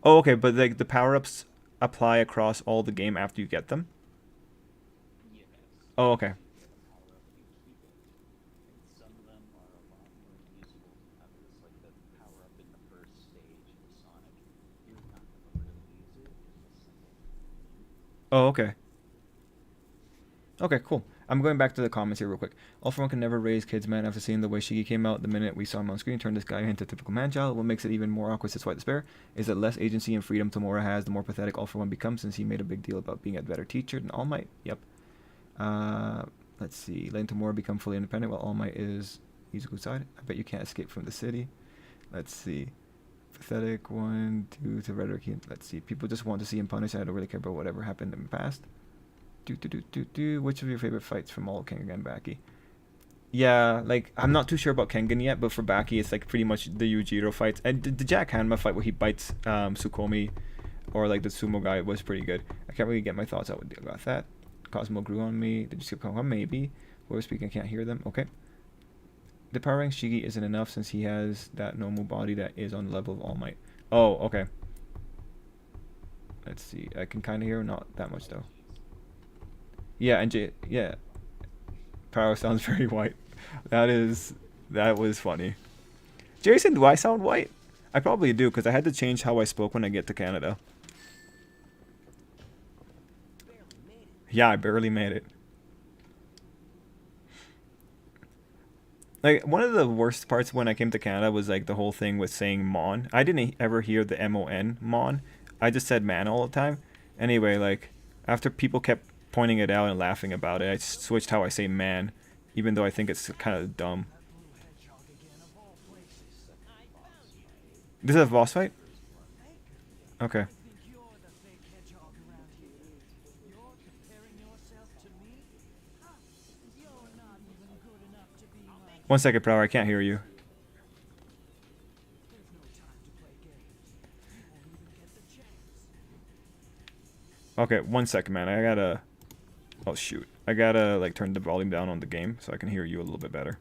Oh, okay, but like the power ups apply across all the game after you get them. Oh, okay. Oh, okay. Okay, cool. I'm going back to the comments here real quick. All for One can never raise kids, man. After seeing the way Shigi came out the minute we saw him on screen, turned this guy into a typical man child. What makes it even more awkward, since White Despair, is that less agency and freedom Tamura has, the more pathetic All for One becomes, since he made a big deal about being a better teacher than All Might. Yep. Uh, let's see. Letting Tamura become fully independent while All Might is Izuku's side. I bet you can't escape from the city. Let's see. Pathetic. 1, 2, to rhetoric. Let's see. People just want to see him punished. I don't really care about whatever happened in the past. Which of your favorite fights from all Kengan Baki? Yeah, like I'm not too sure about Kengan yet, but for Baki, it's like pretty much the Yujiro fights and the Jack Hanma fight where he bites Tsukomi, or like the sumo guy was pretty good. I can't really get my thoughts out about that. Cosmo grew on me. Did you skip Cosmo? Maybe. Whoever's speaking, I can't hear them. Okay. The power rank Shigi isn't enough since he has that normal body that is on the level of All Might. Oh, okay. Let's see. I can kind of hear, not that much though. Yeah, yeah. Power sounds very white. That was funny. Jason, do I sound white? I probably do, because I had to change how I spoke when I get to Canada. Yeah, I barely made it. Like, one of the worst parts when I came to Canada was like the whole thing with saying Mon. I didn't ever hear the M-O-N, Mon. I just said man all the time. Anyway, like, after people kept pointing it out and laughing about it, I switched how I say man, even though I think it's kind of dumb. This is a boss fight? Okay. One second, Prower, I can't hear you. Okay, 1 second, man. I gotta... Oh, shoot. I gotta, like, turn the volume down on the game so I can hear you a little bit better.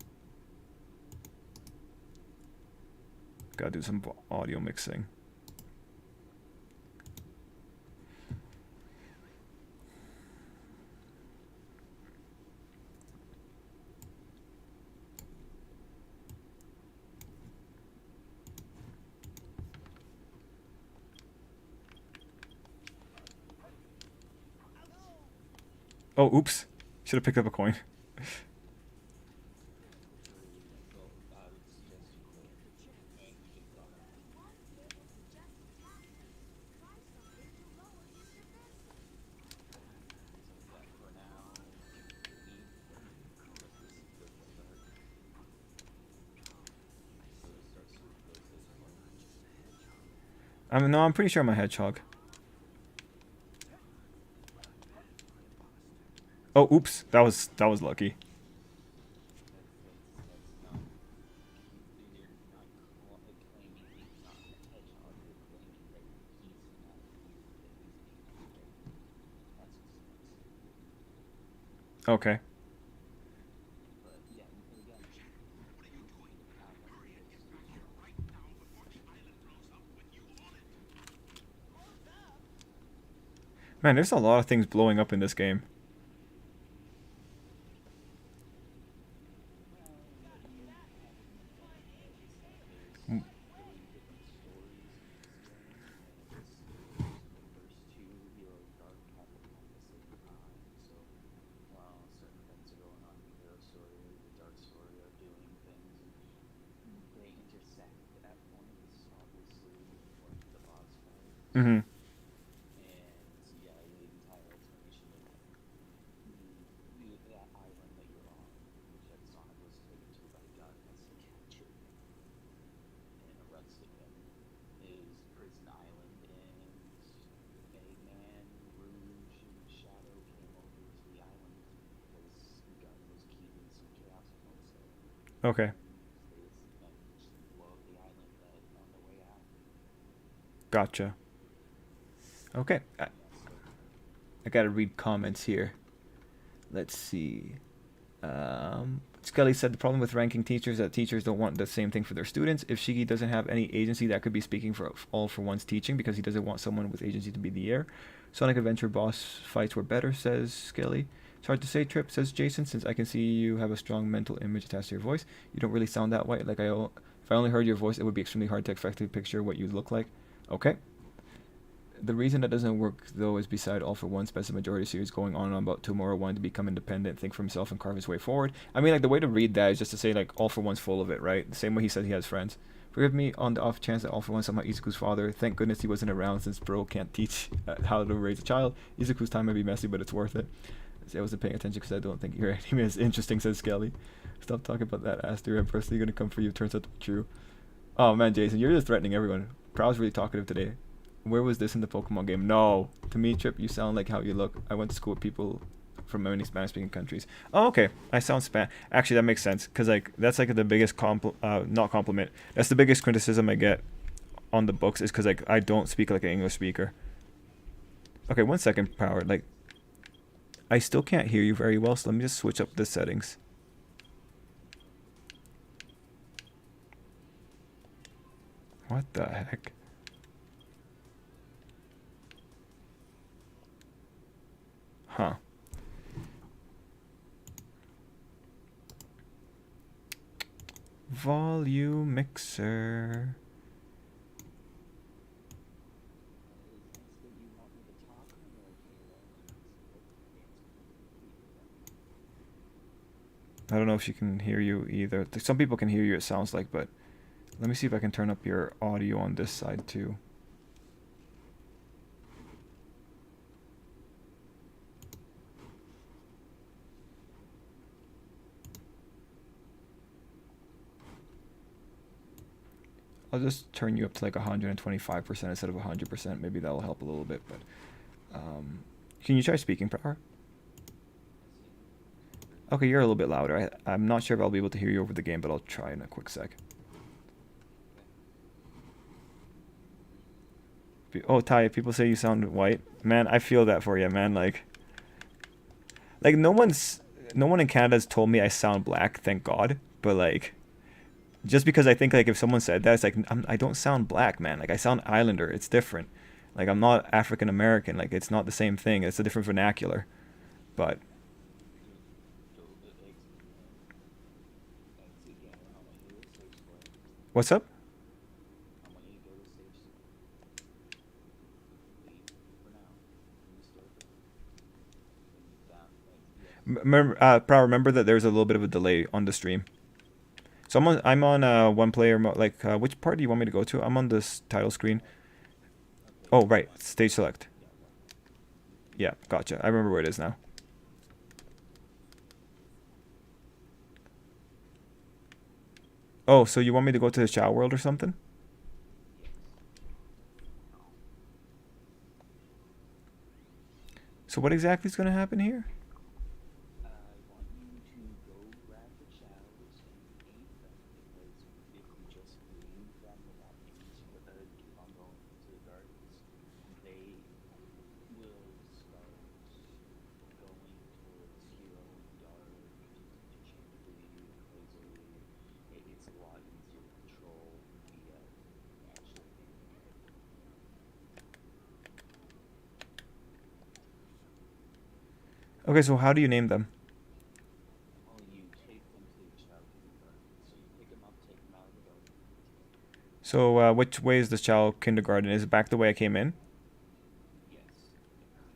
Gotta do some audio mixing. Oh, oops. Should have picked up a coin. No, I'm pretty sure I'm a hedgehog. Oh, oops. That was lucky. Okay. But yeah, and again, this teacher. Man, there's a lot of things blowing up in this game. Well, what you have to remember is that there's Mm. 3 different stories in this game, and the first 2 hero arc happen at the same time. So while certain things are going on in the hero story or the dark story are doing things, and they intersect at points, obviously, like the boss fights. Mm-hmm. And yeah, the entire explanation of that island that you're on, which that Sonic was taken to by darkness and captured and arrested him, is Prison Island, and Eggman, Rouge, and Shadow came over to the island because Gunn was keeping some Chaos points there, Okay. and they managed to blow up the island on their way out. Gotcha. Okay. Yeah, so I gotta read comments here. Let's see. Scully said the problem with ranking teachers is that teachers don't want the same thing for their students. If Shiki doesn't have any agency, that could be speaking for all for one's teaching because he doesn't want someone with agency to be the heir. Sonic Adventure boss fights were better, says Skelly. It's hard to say, Trip, says Jason, since I can see you have a strong mental image attached to your voice. You don't really sound that white. If I only heard your voice, it would be extremely hard to effectively picture what you'd look like. Okay. The reason that doesn't work though is beside All for One spends the majority of the series going on and on about Tomorrow wanting to become independent, think for himself, and carve his way forward. I mean, like the way to read that is just to say like All for One's full of it, right? The same way he said he has friends. Forgive me on the off chance that All for One somehow Izuku's father. Thank goodness he wasn't around since bro can't teach how to raise a child. Izuku's time might be messy, but it's worth it. See, I wasn't paying attention because I don't think your anime is interesting, says Skelly. Stop talking about that, Aster. I'm personally gonna come for you. Turns out to be true. Oh man, Jason, you're just threatening everyone. Prow's really talkative today. Where was this in the Pokemon game? No. To me, Trip, you sound like how you look. I went to school with people from many Spanish-speaking countries. Oh, okay. I sound Spanish. Actually, that makes sense. Because, like, that's, like, the biggest not compliment. That's the biggest criticism I get on the books is because, like, I don't speak like an English speaker. Okay, 1 second, Power. Like, I still can't hear you very well, so let me just switch up the settings. What the heck? Huh. Volume mixer. is this what you want me to talk on, or okay, well, Pokemon games I don't know if she can hear you either. Some people can hear you, it sounds like, but let me see if I can turn up your audio on this side too. I'll just turn you up to like 125% instead of 100%. Maybe that'll help a little bit, but can you try speaking power? Okay, you're a little bit louder. I'm not sure if I'll be able to hear you over the game, but I'll try in a quick sec. Oh, Ty, people say you sound white. Man, I feel that for you, man. Like no one in Canada's told me I sound black, thank God. But like, just because I think like if someone said that, it's like I don't sound black, man. Like I sound Islander. It's different. Like I'm not African American. Like it's not the same thing. It's a different vernacular. But what's up? I want you to go to stage 2. Leave for now. Restore for when you down. Yes. Remember, remember that there's a little bit of a delay on the stream. So I'm on one player mode. Like which part do you want me to go to? I'm on this title screen. Okay. Oh right, stage select. Yeah. Yeah, gotcha. I remember where it is now. Oh, so you want me to go to the Chow World or something? Yes. So what exactly is going to happen here? I want you to go grab the chows and eat them because if you just leave them without keep on going into the gardens, they will start going towards Hero Okay, so how do you name them? Well, you take them to the child kindergarten. So you pick them up, take them out of the garden. So which way is the child kindergarten? Is it back the way I came in? Yes. Yes.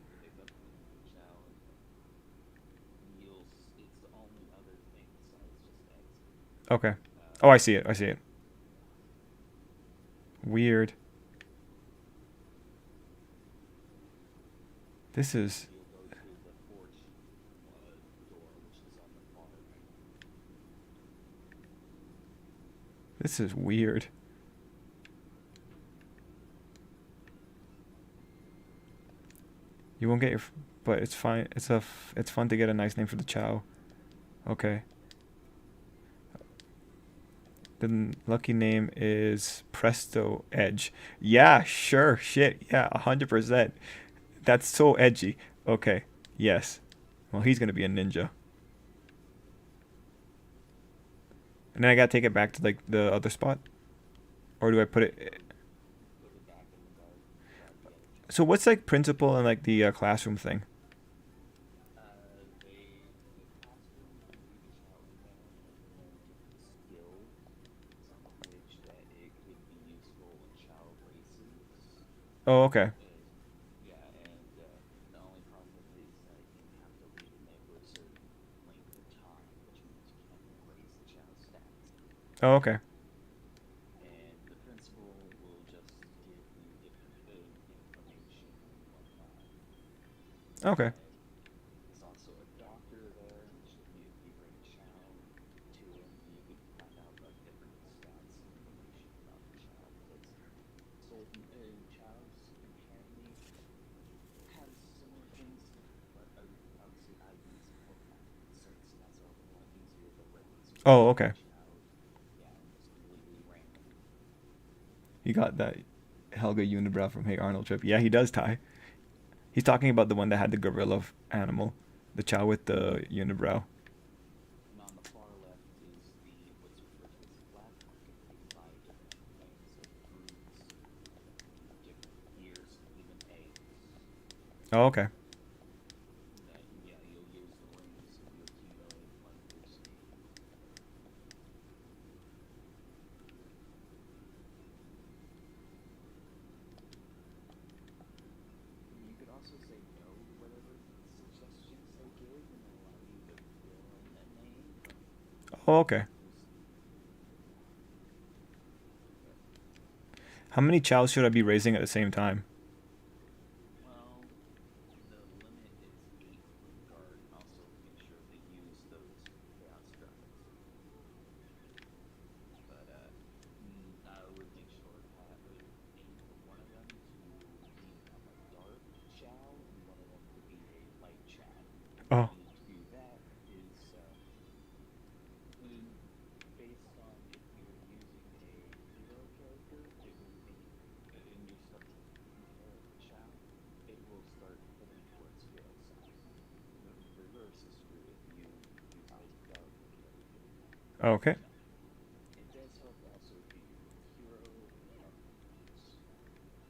You pick up the child, and it's the only other thing besides just eggs. Okay. Uh, Oh, I see it. I see it. Weird. This is You'll go to the porch door, which is on the far right. this is weird. You won't get your, but it's fine. It's fun to get a nice name for the chow. Okay. The lucky name is Presto Edge. Yeah, sure. Shit. Yeah, 100%. That's so edgy. Okay. Yes. Well, he's gonna be a ninja. And then I gotta take it back to like the other spot, or do I put it? Put it back in the garden. Grab the other child. So what's like principal and like the classroom thing? The classroom, you leave a child in there and learn different skills, some of which that it could be useful in child races. Oh, okay. Yeah, and the only problem with it is that you have to leave them there for a certain length of time, which means you can't raise the child's stats. Oh, okay. And the principal will just give you different information and whatnot. Okay. There's also a doctor there, which if you bring a child to him, you could find out like different stats and information about the child. Because certain childs inherently have similar things, but obviously IVs and whatnot. Certain stats are a lot easier to raise, Oh, whereas okay. a child, yeah, is completely random. He got that Helga unibrow from Hey Arnold trip. Yeah, he does, Ty. He's talking about the one that had the gorilla animal, the chow with the unibrow. And on the far left is what's referred to as the black market, where you buy different kinds of fruits, different years, even eggs. Oh, okay. That yeah, you'll use the rings if you accumulate like your state. You could also say no to whatever suggestions they give, and allow you to fill in a name. Oh, okay. How many chows should I be raising at the same time? Well, the limit is 8 per guard, and also make sure to use those chaos drives. But I would make sure to aim for one of them to become a dark chow, and one of them to be a light chow. And the Oh, way you do that is based on if you're using a hero character, it will be and you start inherit the chow, it will start heading towards hero side. The reverse is true if you use a dark character okay. chow. It does help also if you use hero armors,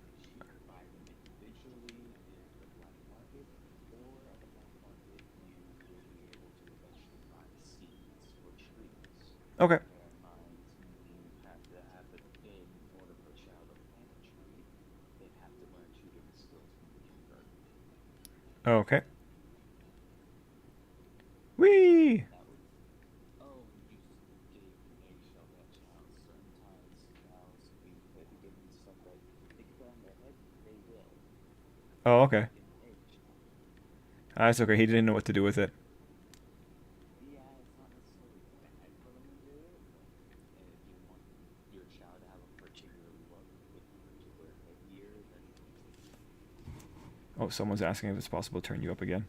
which you can buy them individually in the black market, or at the black market you will be able to eventually buy seeds or trees. Okay. Bear in mind, you have to have in order for a child to plant a tree, they have to learn 2 different skills from the kindergarten. Okay. Whee! And that would, oh, and you gave an eggshell to that child. Sometimes cows, if you give them stuff like they can put on their head, they will. Oh, But okay. an eggshell, That's okay. He didn't know what to do with it. yeah, it's not necessarily bad for them to do it, but and if you want your child to have a particular look with particular headgear, then Oh, someone's asking if it's possible to turn you up again.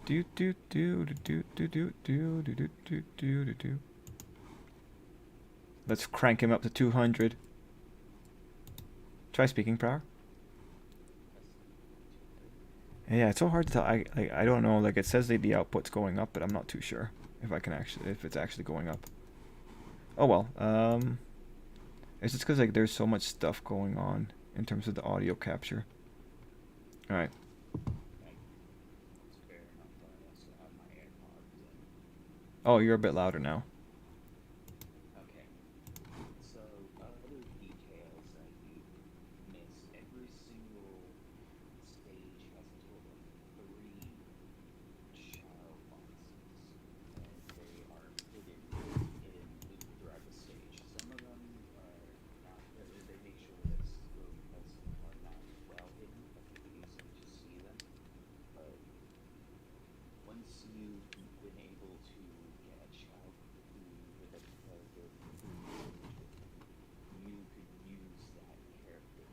Do do do do do do do do do do do do do. Let's crank him up to 200. Try speaking power. press 200. Yeah, it's so hard to tell. I don't know. Like it says that the output's going up, but I'm not too sure if it's actually going up. Oh well. It's just because like there's so much stuff going on in terms of the audio capture. All right. Right. Oh, you're a bit louder now. Okay. So, other details that you miss, every single stage has a total of three shadow boxes, and they are hidden throughout the stage. Some of them are not. They make sure that most of them are not well hidden, but you can easily just see them. But once you've been able to get a child with the three stages, you could use that character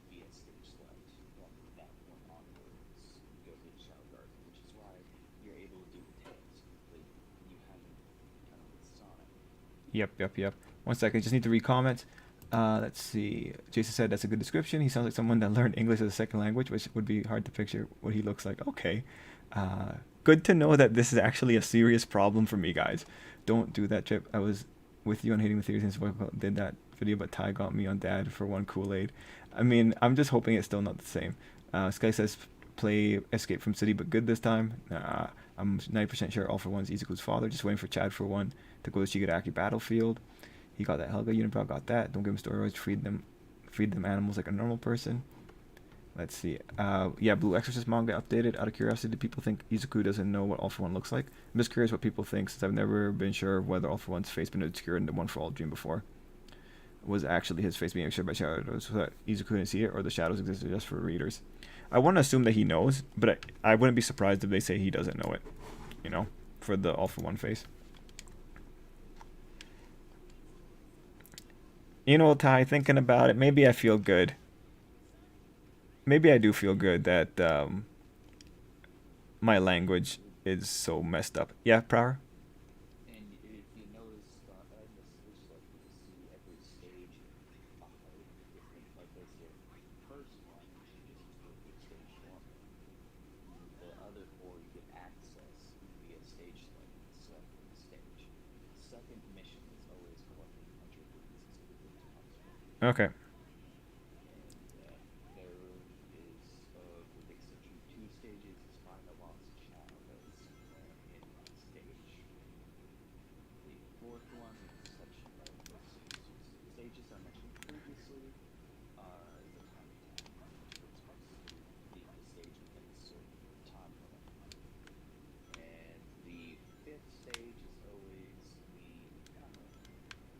via stage select from that point onwards. Go to the Shadow Garden, which is why you're able to do the tails that you haven't done with Sonic. Yep, yep, yep. One second, just need to read comments. Let's see. Jason said that's a good description. He sounds like someone that learned English as a second language, which would be hard to picture what he looks like. Okay. Good to know that this is actually a serious problem for me, guys. Don't do that, Chip. I was with you on Hating with Theories and did that video, but Ty got me on Dad for one Kool-Aid. I mean, I'm just hoping it's still not the same. Sky says play Escape from City, but good this time. I'm 90% sure All for One's Izuku's father. Just waiting for Chad for one to go to Shigaraki Battlefield. He got that Helga Unibrow, got that. Don't give him steroids. Feed them animals like a normal person. Let's see. Yeah, Blue Exorcist manga updated. Out of curiosity, do people think Izuku doesn't know what All for One looks like? I'm just curious what people think, since I've never been sure of whether All for One's face been obscured in the One for All dream before. Was actually his face being obscured by shadows so that Izuku didn't see it, or the shadows existed just for readers? I want to assume that he knows, but I wouldn't be surprised if they say he doesn't know it, you know, for the All for One face. You know, Ty, thinking about it, maybe I feel good. Maybe I do feel good that my language is so messed up. Yeah, Prower? And if you notice, in the stage select, you can see every stage different. Like there's your first one, which you just go through stage normally. The other four you get access via stage select the stage. Second mission is always collecting 100 rupees as quickly as possible. Okay. And there is for the section two stages is find a lost child that is somewhere in that stage. The fourth one is a section of the stages I mentioned previously. Is a time attack, which you're supposed to leave the stage within a certain time limit. And the fifth stage is always the hammer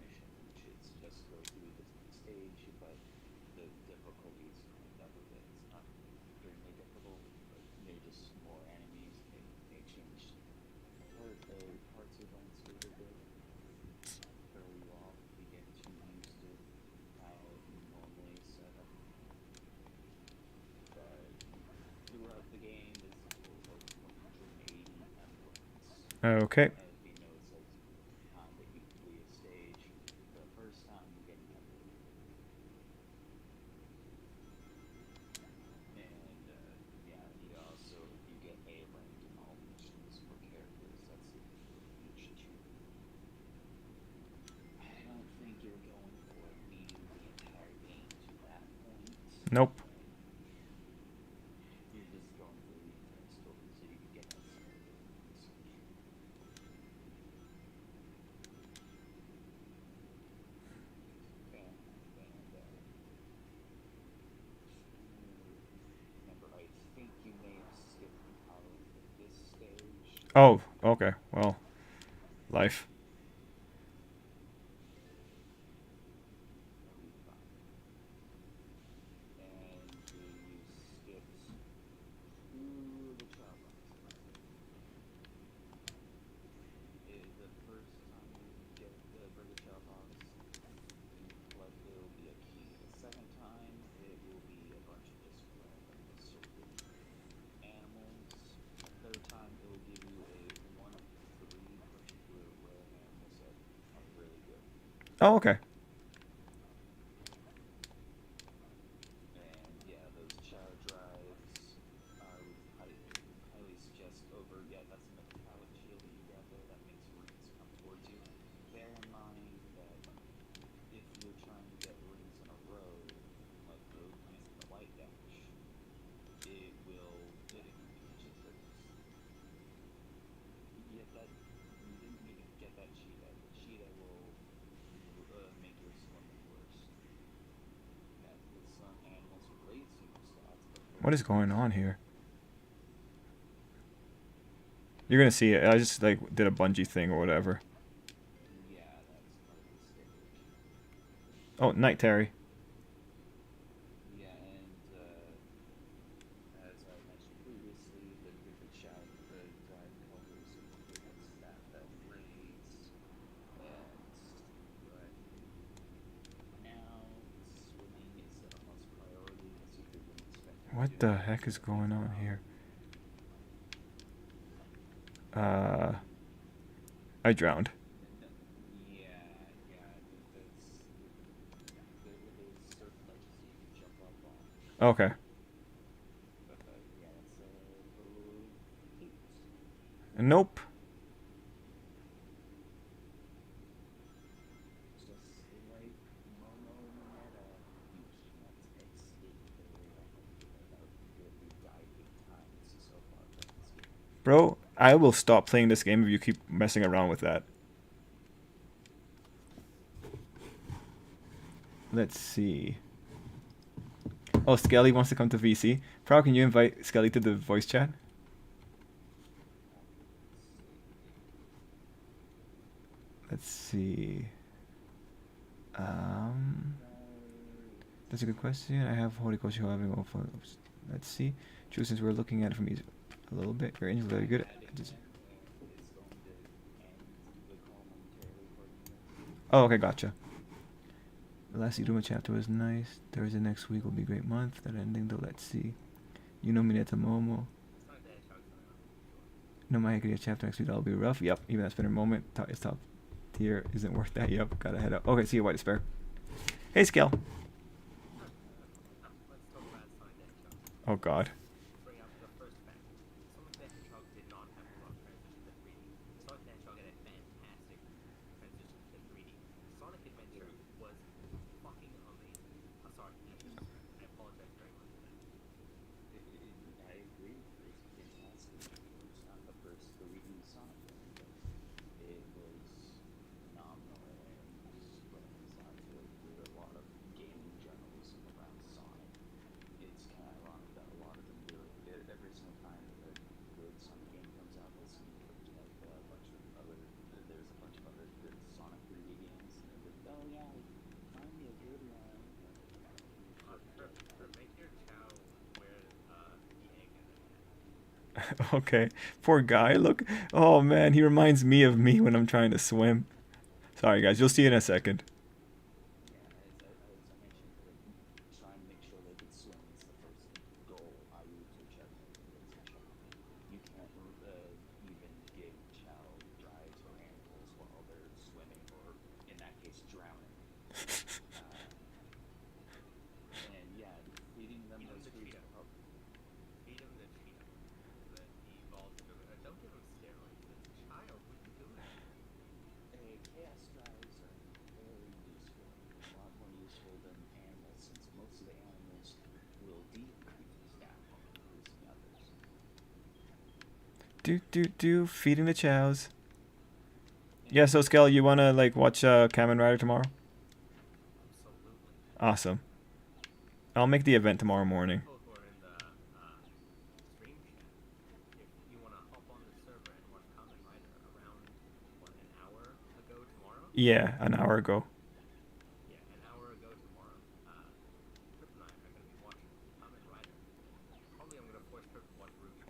mission, which is just go through the stage, but the difficulty is kind of double it. It's not extremely difficult, but they're just more enemies. They change parts of the landscape a bit, throw you off, you get too used to how you normally set up. But throughout the game, there's a total of 180 emblems. Okay. As you know, it says time that you complete a stage. The first time you get an emblem. And yeah, you get A rank in all missions for characters. That's the each two. I don't think you're going for beating the entire game to that point. Nope. You're just going for the entire story so you can get that scenario and such. Remember, I think you may have skipped out of this stage. Oh, okay. Well, life. That'll be fine. And you skipped the child box. The first time you get the Burger Child box, you collect, it will be a key. The second time, it will be a bunch of just random assorted animals. The third time, it will give you a one of three particular rare animals that are really good. Oh, okay. And yeah, those child drives, I would highly suggest over. Yeah, that's a metallic shield that you grab there that makes rings come towards you. Bear in mind that if you're trying to get rings in a row, like the light dash, it will. It just you get that What is going on here? You're gonna see it. I just like did a bungee thing or whatever. Yeah, that's part of the stage. Oh, night, Terry. Yeah, and as I mentioned previously, the cricket shout, the drive colors of the cricket staff that raised, and but now swimming is a must priority as you could expect to be What doing the it heck is for a going on job. here? I drowned. Yeah, yeah, there's certain ledges you can jump up on. Okay. But yeah, it's a little cute. Nope. Just like Momo Mineta, you can't escape the rail. You died 8 times so far playing this game. Bro, I will stop playing this game if you keep messing around with that. Let's see. Oh, Skelly wants to come to VC. Proud, can you invite Skelly to the voice chat? Let's see. That's a good question. I have horticulture having all fun. Let's see. True, since we're looking at it from a little bit. Your angel's very good. Oh, okay, gotcha. The last Iruma chapter was nice. Thursday next week will be a great month. That ending though, let's see. You know Mineta Momo. No, my Hikaria chapter next week, that'll be rough. Yep, even that spinner moment. It's top tier isn't worth that. Yep, gotta head up. Okay, see you, White Despair. Hey, Skel. Oh, God. I agree. It's fantastic. It's not the first 3D Sonic game, but it was phenomenal. And when it comes down to it, there's a lot of gaming journalism around Sonic. It's kind of ironic that a lot of them do it every single time that a good Sonic game comes out. They'll see like a bunch of other. There's a bunch of other good Sonic 3D games, and they're like, oh yeah, find me a good one. Okay. Poor guy. Look. Oh, man. He reminds me of me when I'm trying to swim. Sorry, guys. You'll see in a second. Yeah, as I mentioned, trying to make sure they can swim is the first goal I would suggest. You can't even give Chow drives or animals while they're swimming, or in that case, drowning. And yeah, feeding them those foods. Chaos drives are very useful. A lot more useful than animals, since most of the animals will decrease stat while increasing others. Feeding the chows. Yeah, so Skel, you wanna like watch Kamen Rider tomorrow? Awesome. I'll make the event tomorrow morning. Yeah, an hour ago.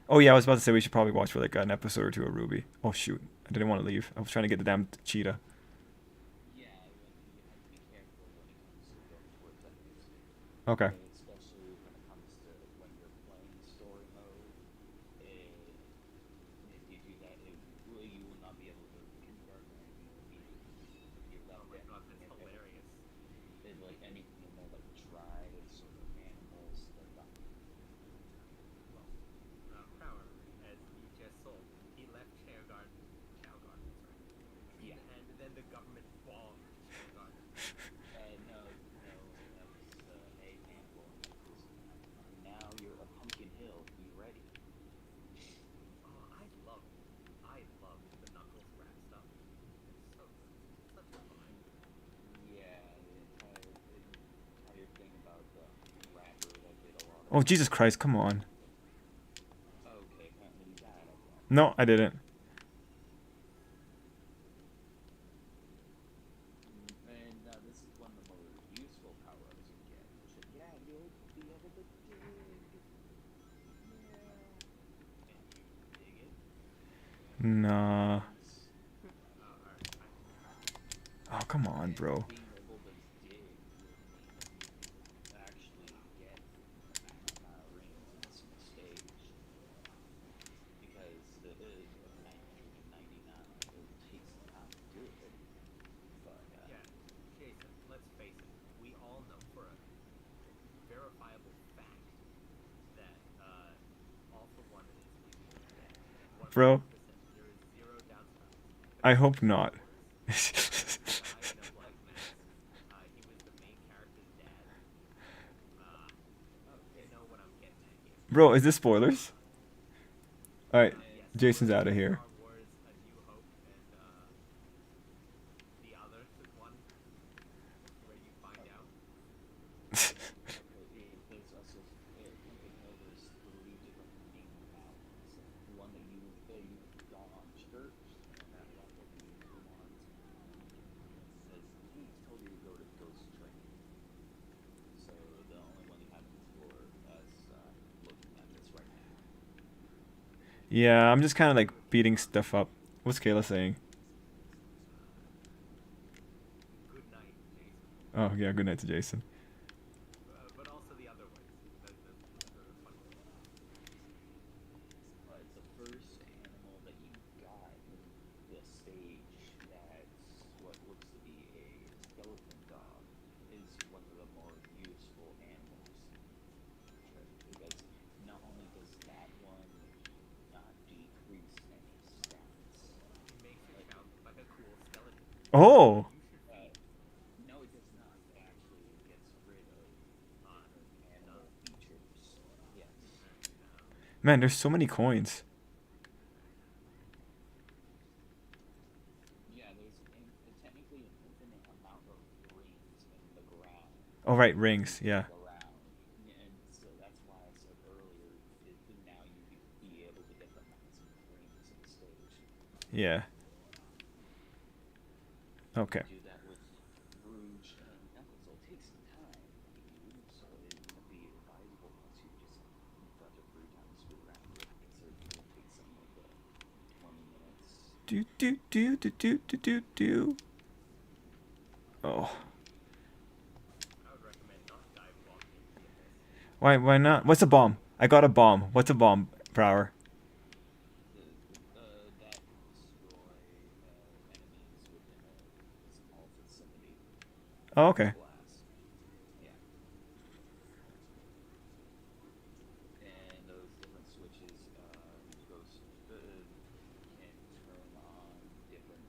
Oh yeah, I was about to say we should probably watch for like an episode or two of Ruby. Oh shoot, I didn't want to leave. I was trying to get the damn cheetah. Yeah, you have to be careful when it comes to going towards enemies. Okay. Especially when it comes to when you're playing story mode. If you do that, you will not be able to convert anything immediately. You won't get like anything in there like drives or animals like that. Yeah. No, that was a handful. Oh, Jesus Christ, come on. Okay, apparently you died, okay. No, I didn't. And this is one of the more useful power-ups you get. Yeah, you'll be able to dig. Yeah. And you dig it. Nah. And Oh, come on, bro. being able to dig would mean that you can actually get the maximum amount of rings in a single stage. Because the 999 will take some time to do it. But Yeah, Jason, let's face it. We all know for a verifiable fact that all for one is dead. Bro, 100%. There is zero doubts about it. I hope not. Guy in a black mask. He was the main character's dad. You know what I'm getting at here. Bro, is this spoilers? Alright, Yes, Jason's out of here. Star Wars: A New Hope and the other one where you find out. okay, there's also one thing though, there's 3 different main mountains. The one that you've gone on church, and that one that you want. Says he's told you to go to Ghost Train. So the only one you haven't explored is looking at this right now. Yeah, I'm just kind of like beating stuff up. What's Kayla saying? Good night, Jason. Oh, yeah, good night to Jason. But also the other ways. The fun ways. It's the first animal that you got in the stage that's what looks to be a skeleton dog is one of the more useful animals. Because not only does that one not decrease any stats, It makes it sound like a cool skeleton. Oh! You should feed. no it does not. It actually gets rid of animal features. Yes. Man, there's so many coins. Yeah, there's technically an infinite amount of rings in the ground. Oh, right, rings, yeah. Around. And so that's why I said earlier, now you could be able to get the maximum rings in the stage. Yeah. Okay. Do that with Rouge and Knuckles. It'll take some time to do, so it won't be advisable once you just got to 3 times speed around it. So it will take some of the 20 minutes. Do, do, do, do, do, do, do, do. Oh. I would recommend not dive bombing into the abyss. Why not? What's a bomb? I got a bomb. What's a bomb, Brower? That can destroy enemies within a small vicinity. Oh, okay. Glass. Yeah. And those different switches can turn on different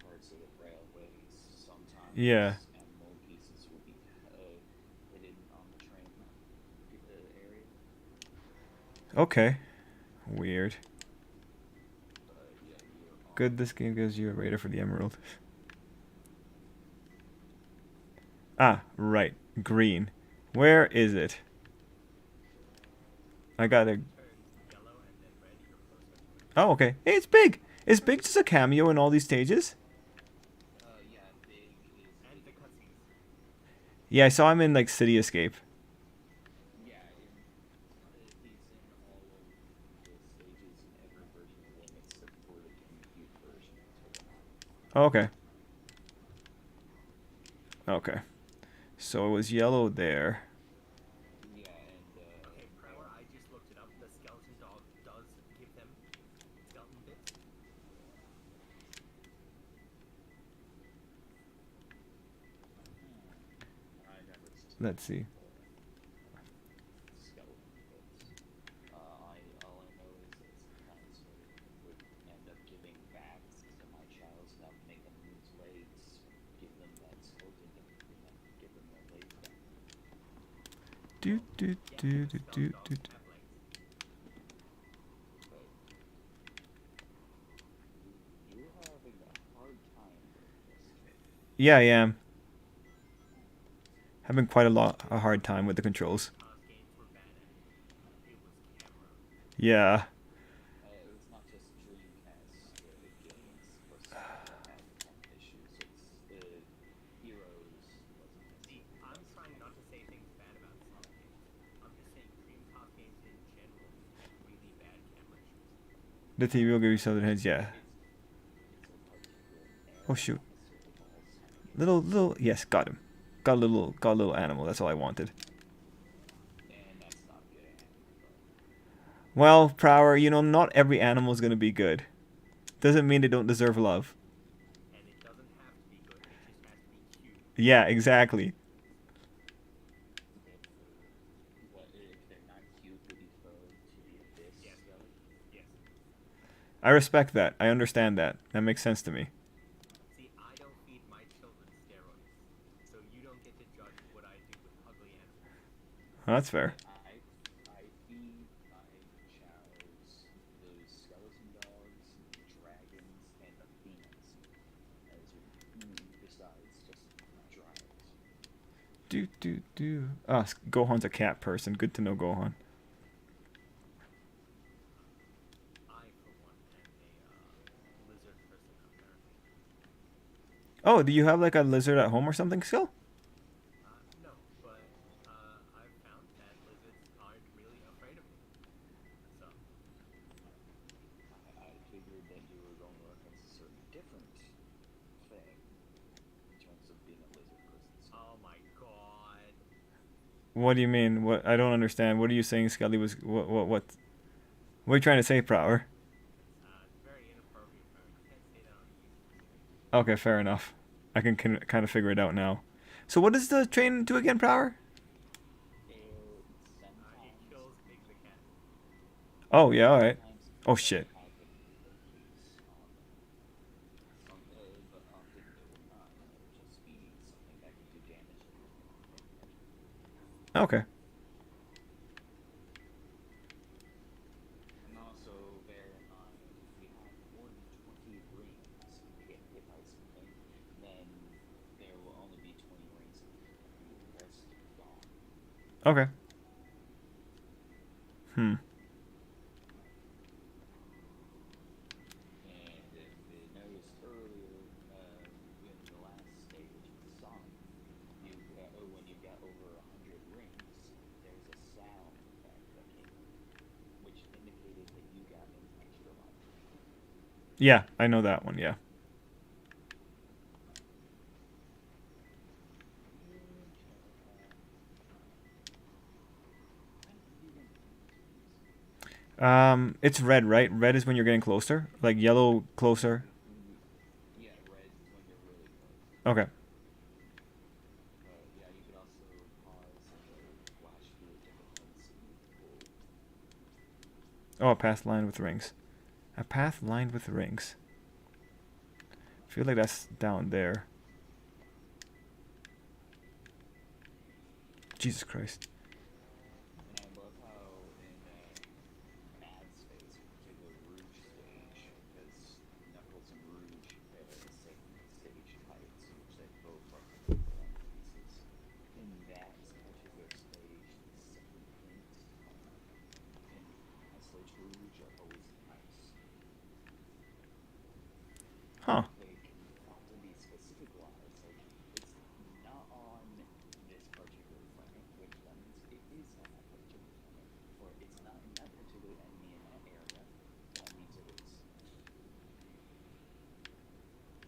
parts of the railways. Sometimes Yeah. animal pieces will be hidden on the train area. Okay. Weird. Yeah, Good, this game gives you a raider for the emerald. Ah, right. Green. Where is it? I gotta... Turn yellow and then red, you're closer to it. Oh, okay. Hey, it's Big! Is Big just a cameo in all these stages? yeah, big is And the cutscenes. Yeah, I saw him in, like, City Escape. yeah, he's in all of the stages in every version of the game except for the GameCube version. Oh, okay. Okay. So it was yellow there. Yeah, and Okay, Prower, I just looked it up. The skeleton dog does give them skeleton bits. I never Let's see. skeleton bits. All I know is that sometimes I would end up giving backs to my child to help make them lose legs, give them that skeleton and then give them their legs back. Do, do, Yeah, do, do, do, skeleton do, dogs do. have legs. But you're having a hard time with this. Yeah, I am. Having quite a hard time with the controls. Past games were badass. Yeah. It's not just Dreamcast games for Sonic that have issues. It's Heroes wasn't See, necessarily I'm best trying not to say things bad about Sonic games. I'm just saying Dreamcast games in general have really bad camera issues. The TV will give you southern heads. Yeah. it's a particular Oh era, shoot. not necessarily all Sonic games. Little. Yes, got him. Got a little animal. That's all I wanted. And that's not a good animal, but Well, Prower, you know, not every animal is gonna be good. Doesn't mean they don't deserve love. And it doesn't have to be good, it just has to be cute. Yeah, exactly. if what if they're not cute, would you throw to the abyss, Yes. Skelly? Yes. I respect that. I understand that. That makes sense to me. See, I don't feed my children steroids, so you don't get to judge what I do with ugly animals. Well, that's fair. I feed my chows those skeleton dogs, dragons, and Athenas, besides just dryads. Do. Ah, Gohan's a cat person. Good to know, Gohan. I, for one, am a lizard person, apparently. Oh, do you have like a lizard at home or something still? No, but I've found that lizards aren't really afraid of me. So, I figured that you were going to reference a certain different thing in terms of being a lizard person. So oh my god. What do you mean? What? I don't understand. What are you saying, Skelly? Was what are you trying to say, Prower? It's very inappropriate for me. You can't say that on a YouTube stream. Okay, fair enough. I can kind of figure it out now. So what does the train do again, Prower? it It sometimes, kills Big the cat. Oh yeah, all right. sometimes Oh it shit. will have the cookies on them. But often it will not. It'll just be something that can do damage that you don't pay attention to. Okay. And also bear in mind, if you have more than 20 rings get hit by something, then there will only be 20 rings left. The rest are gone. Okay. Hmm. And if you noticed earlier, in the last stage of Sonic, when you got over 100 rings, there's a sound effect that came up, which indicated that you got an extra life. Yeah, I know that one. Yeah. It's red, right? Red is when you're getting closer. Like yellow closer. Yeah, red is when you're really close. Okay. But yeah, you could also pause and flash through a different cutscene. Oh, a path lined with rings. A path lined with rings. I feel like that's down there. Jesus Christ. And I love how in Mad's phase, in particular Rouge stage, because Knuckles and Rouge share the same stage heights, which they both are in one pieces. In that particular stage, the second hint in Stage Rouge are always ice. Huh. Like, to be specific wise, like, it's not on this particular frame, which that means it is on that particular frame, or it's not in that particular enemy in that area, that means it is.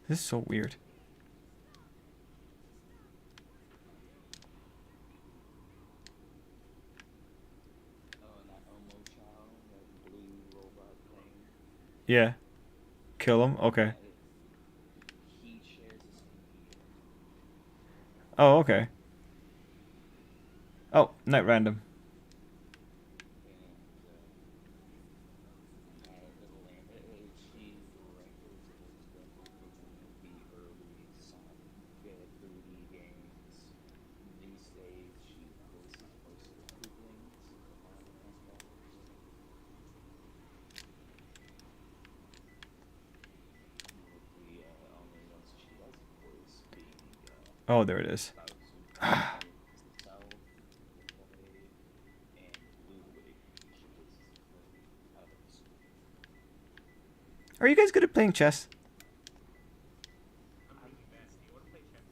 This is so weird. Oh, and that Omo Chow, that blue robot thing, Yeah. Kill him. Okay. he shares the same gear. Oh, okay. Oh, night random. And she records the early Sonic 3D games. These days, she voices most of the Tripl-Ls on Transformers. With the only ones she doesn't voice being Oh, there it is. Bowser himself, Blade, and Ludwig. She voices both. Are you guys good at playing chess? I'm pretty bad. Do you want to play chess?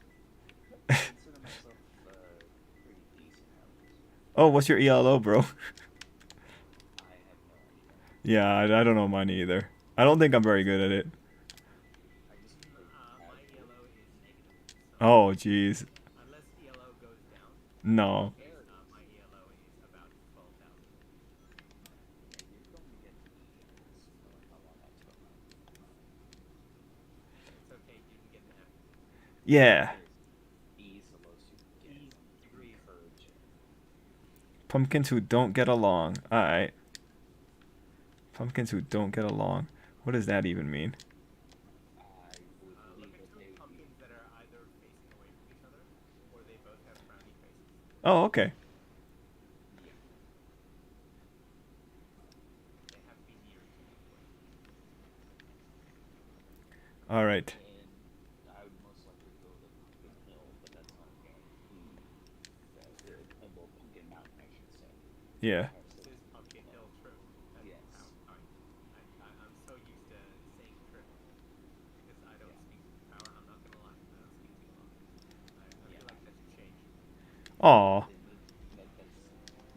I consider myself pretty decent at least. Oh, what's your ELO, bro? I have no idea. Yeah, I don't know mine either. I don't think I'm very good at it. I just play My casually. ELO is negative. So Oh, jeez. unless ELO goes down, in No. which case my ELO is about 12,000. Yeah, you're going to get E on this, no matter how long I took. It's okay. You can get an F. Yeah. E's the lowest you can get. E's degrees. Encourage it. Pumpkins who don't get along. Alright. Pumpkins who don't get along. What does that even mean? I would Look believe at that two they would be. pumpkins that are either facing away from each other, or they both have frowny faces. Oh, okay. Yeah. They have to be near each other. Alright. And I would most likely go to Pumpkin Hill, but that's not a guarantee. Well, Pumpkin Mountain, I should say. Yeah. This is Pumpkin Hill Trip. That's Yes. how I'm so used to saying trip because I don't speak power. I'm not gonna lie. I don't speak too long. I Yeah. feel like that should change. Aw. That's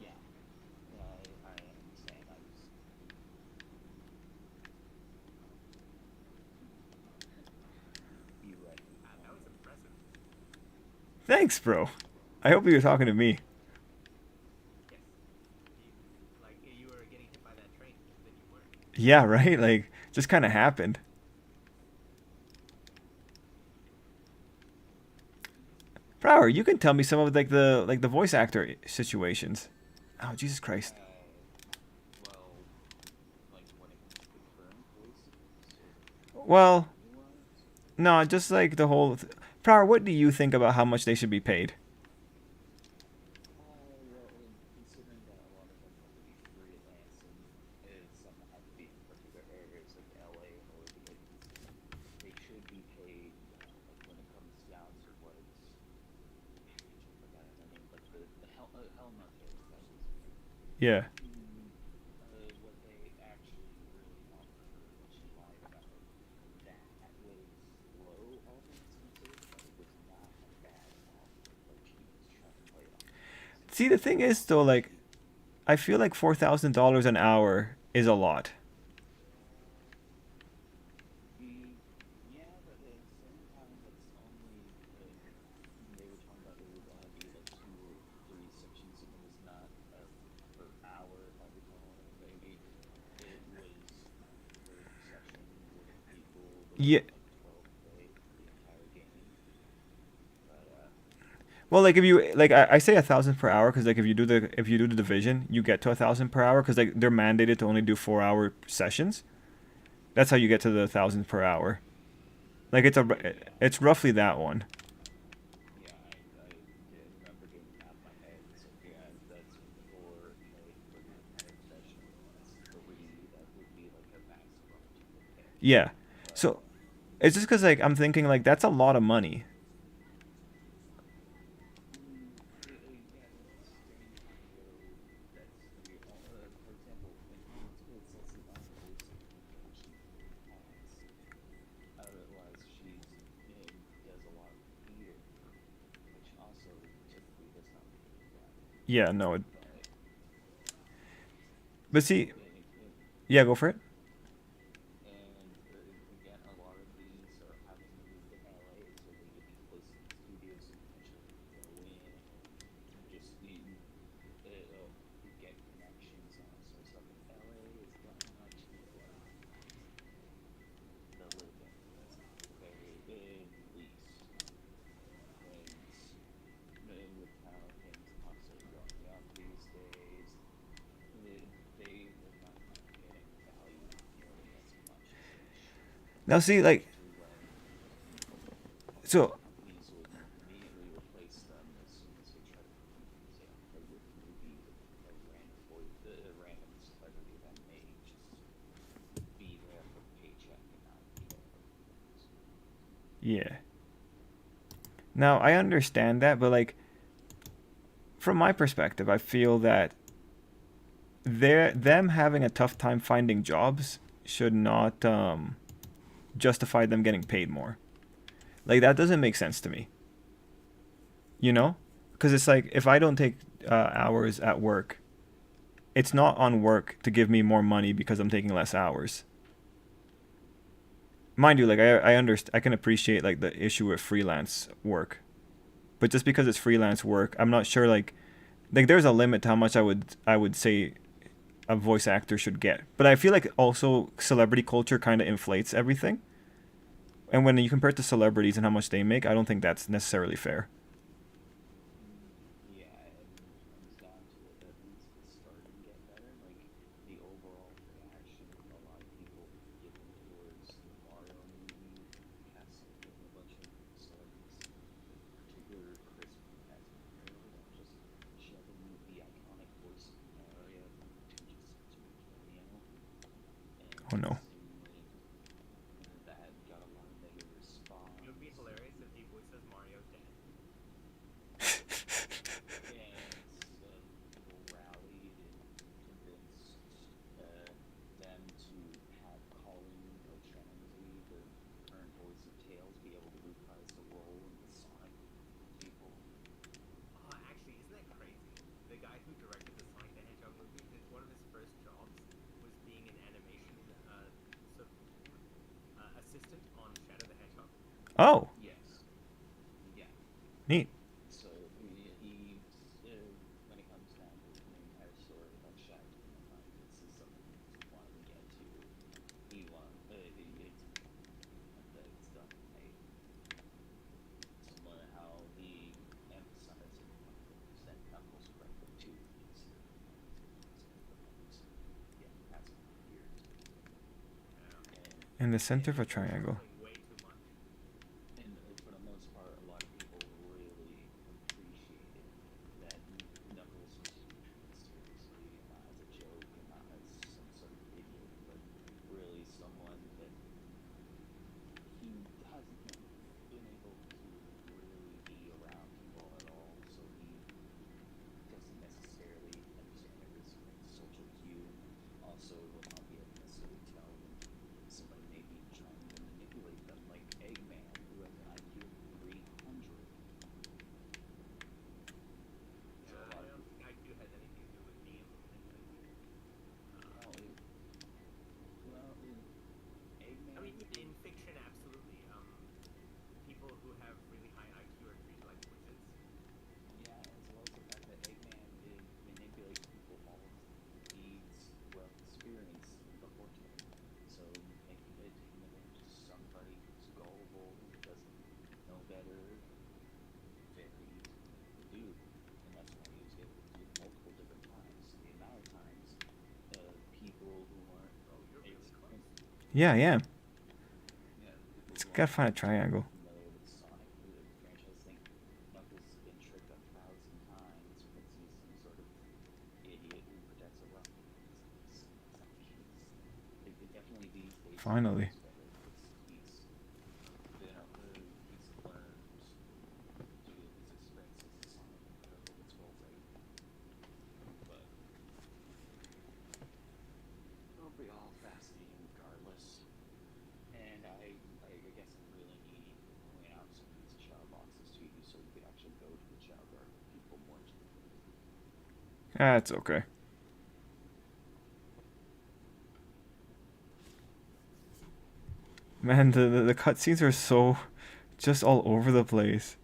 yeah. I understand. I just be ready. That was impressive. Thanks, bro. I hope you were talking to me. Yes. Like you were getting hit by that train, and then you weren't. Yeah, right? Like, just kind of happened. Flower, you can tell me some of the voice actor situations. Oh, Jesus Christ. Well, like when it comes to current voices or Well, new ones. no, just like the whole. Flower, what do you think about how much they should be paid? Well, considering that a lot of them have to be freelance and some have to be in particular areas like LA in order to get these, they should be paid like when it comes down to what it's, I forgot her name, but the Helma character that was Yeah. what they actually really offered her, what she lied about, that was low, all things considered, but it was not a bad offer, like she was trying to play it off as. See, the thing is, though, like, I feel like $4,000 an hour is a lot. Yeah, but at the same time, that's only they were talking about it would only be like 2 or 3 sections, and it was not per hour, if I recall. Maybe it was per section would equal Yeah. like 12K for the entire game. But Well, like if you like, I say 1,000 per hour because like if you do the division, you get to 1,000 per hour because like they're mandated to only do 4 hour sessions. That's how you get to the 1,000 per hour. Like it's roughly that one. yeah, I did remember doing the math in my head. So yeah, that's 4K for the entire session. That's 3. That would be like a maximum 2K. Yeah. But So it's just because like I'm thinking like that's a lot of money. again, it's during time though. That's the for example, in Helmut's Kids, that's the only voice that she has. Otherwise, does a lot of theater, which also typically does not pay well. Yeah. No. But So see, yeah, go for it. and again, a lot of these are having to move to LA, so they get these close to the studios and potentially go in and just get connections on. So stuff in LA is much cheaper to live in, very least. And with how things constantly going up these days, they're not getting valued nearly as much as they should. Now see, like, To when so companies would immediately replace them as soon as they try to say, okay, with a movie, a random celebrity that may just be there for the paycheck and not be there for the movies. yeah. Now I understand that, but like from my perspective, I feel that them having a tough time finding jobs should not justify them getting paid more. Like that doesn't make sense to me. You know? Because it's like if I don't take hours at work, it's not on work to give me more money because I'm taking less hours. Mind you, like I understand, I can appreciate like the issue with freelance work, but just because it's freelance work, I'm not sure like there's a limit to how much I would say a voice actor should get. But I feel like also celebrity culture kind of inflates everything. And when you compare it to celebrities and how much they make, I don't think that's necessarily fair. Yeah, and it comes down to it, at least it's starting to get better. Like the overall reaction a lot of people given towards the Mario movie casting and a bunch of celebrities, in particular Chris as Mario, that just shoving the iconic voice of Mario to just to Mario, Oh and no. seemingly that got a lot of negative response. It would be hilarious if he voices Mario dead. And people rallied and convinced them to have Colin O'Shaughnessy, the current voice of Tails, be able to reprise the role in the Sonic sequel. Oh, actually, isn't that crazy? The guy who directed the Sonic the Hedgehog movie, one of his first jobs was being an animation assistant on Shadow the Hedgehog. Oh, Yes. Yeah. neat. So he when it comes down to the entire story about Shadow, this is something he wanted to get to. It's done right. Similar how he emphasized and said Knuckles correctly too. Yeah, that's weird. In the center of a He's triangle. foreshadowing way too much. And for the most part, a lot of people really appreciated that Knuckles was taken seriously, not as a joke and not as some sort of idiot, but really someone that he hasn't been able to really be around people at all, so he doesn't necessarily understand every social cue, and also will not be able to necessarily tell when somebody may be trying to manipulate them, like Eggman, who has an IQ of 300. So Yeah, a I lot of don't people, think IQ has anything to do with being intelligent. well, I Eggman mean, is, in fiction, absolutely. People who have really high IQ are treated like wizards. yeah, as well as the fact that Eggman manipulates people all needs well experience beforehand. So making it taking advantage of somebody who's gullible and doesn't know better, very easy to do. And that's why he was able to do it multiple different times. The amount of times people who weren't Oh, you're really close. Yeah, yeah. yeah, people It's who gotta aren't find a triangle. familiar with Sonic, the franchise, think Knuckles has been tricked 1,000 times because he's some sort of idiot who protects a rock. It definitely these days he Finally. knows better because he's learned due to his experiences as Sonic and whatever what's well right. But it'll be all fascinating regardless. And I guess I really need to point out some of these shadow boxes to you so you could actually go to the shadow garden with people more. That's okay. Man, the cutscenes are so just all over the place.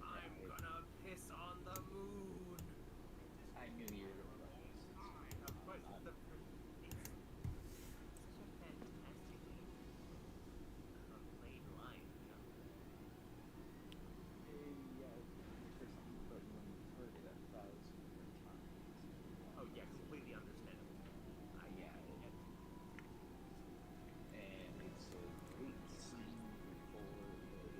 I'm gonna piss on the moon. I knew you were gonna love this. Of course, it's such a fantastically played line, you know. Yeah, for some, but when you've heard it 1,000 different times, Oh yeah, completely understandable. I yeah, get it. and it's a great scene for the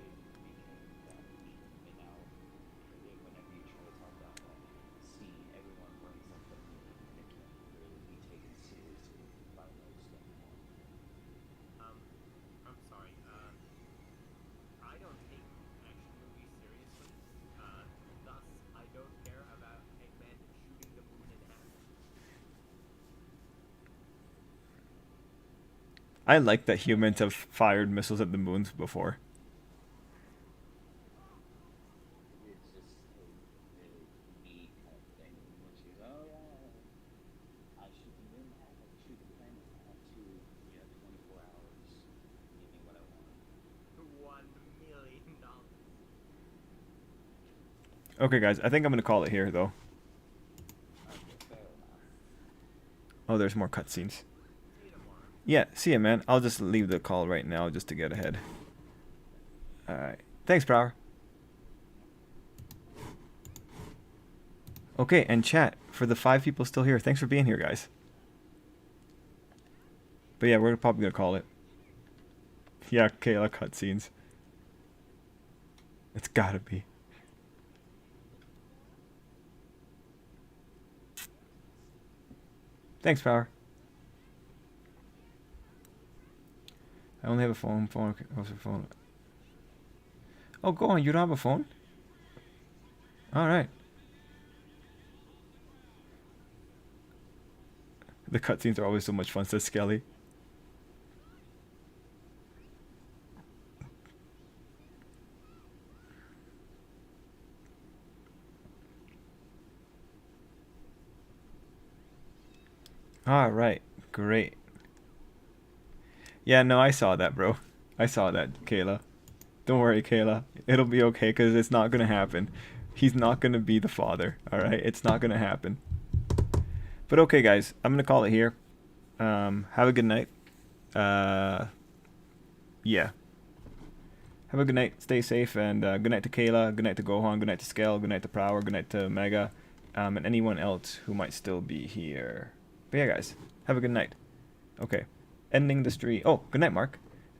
I like that humans have fired missiles at the moons before. It's just a neat kind of thing when she goes, oh yeah, I shoot the moon, I shoot the planet, I have 24 hours, give me what I want. $1 million. Okay, guys, I think I'm gonna call it here though. Okay, fair enough. Oh, there's more cutscenes. See you tomorrow. Yeah, see ya, man. I'll just leave the call right now just to get ahead. Alright. Thanks, Prower. Okay, and chat, for the 5 people still here, thanks for being here, guys. But yeah, we're probably gonna call it. Yeah, Kayla cutscenes. It's gotta be. Thanks, Power. I only have a phone. Phone. Oh, go on. You don't have a phone? All right. The cutscenes are always so much fun, says Skelly. All right. Great. Yeah, no, I saw that, bro. I saw that, Kayla. Don't worry, Kayla. It'll be okay because it's not going to happen. He's not going to be the father, all right? It's not going to happen. But okay, guys. I'm going to call it here. Have a good night. Yeah. Have a good night. Stay safe. And good night to Kayla. Good night to Gohan. Good night to Skell. Good night to Prower. Good night to Mega. And anyone else who might still be here. But yeah, guys. Have a good night. Okay. Ending the stream. Oh, good night, Mark.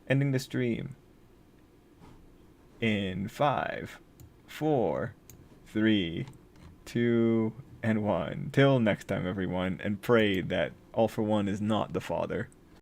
Ending the stream. In 5, 4, 3, 2, and 1. Till next time, everyone. And pray that All for One is not the father.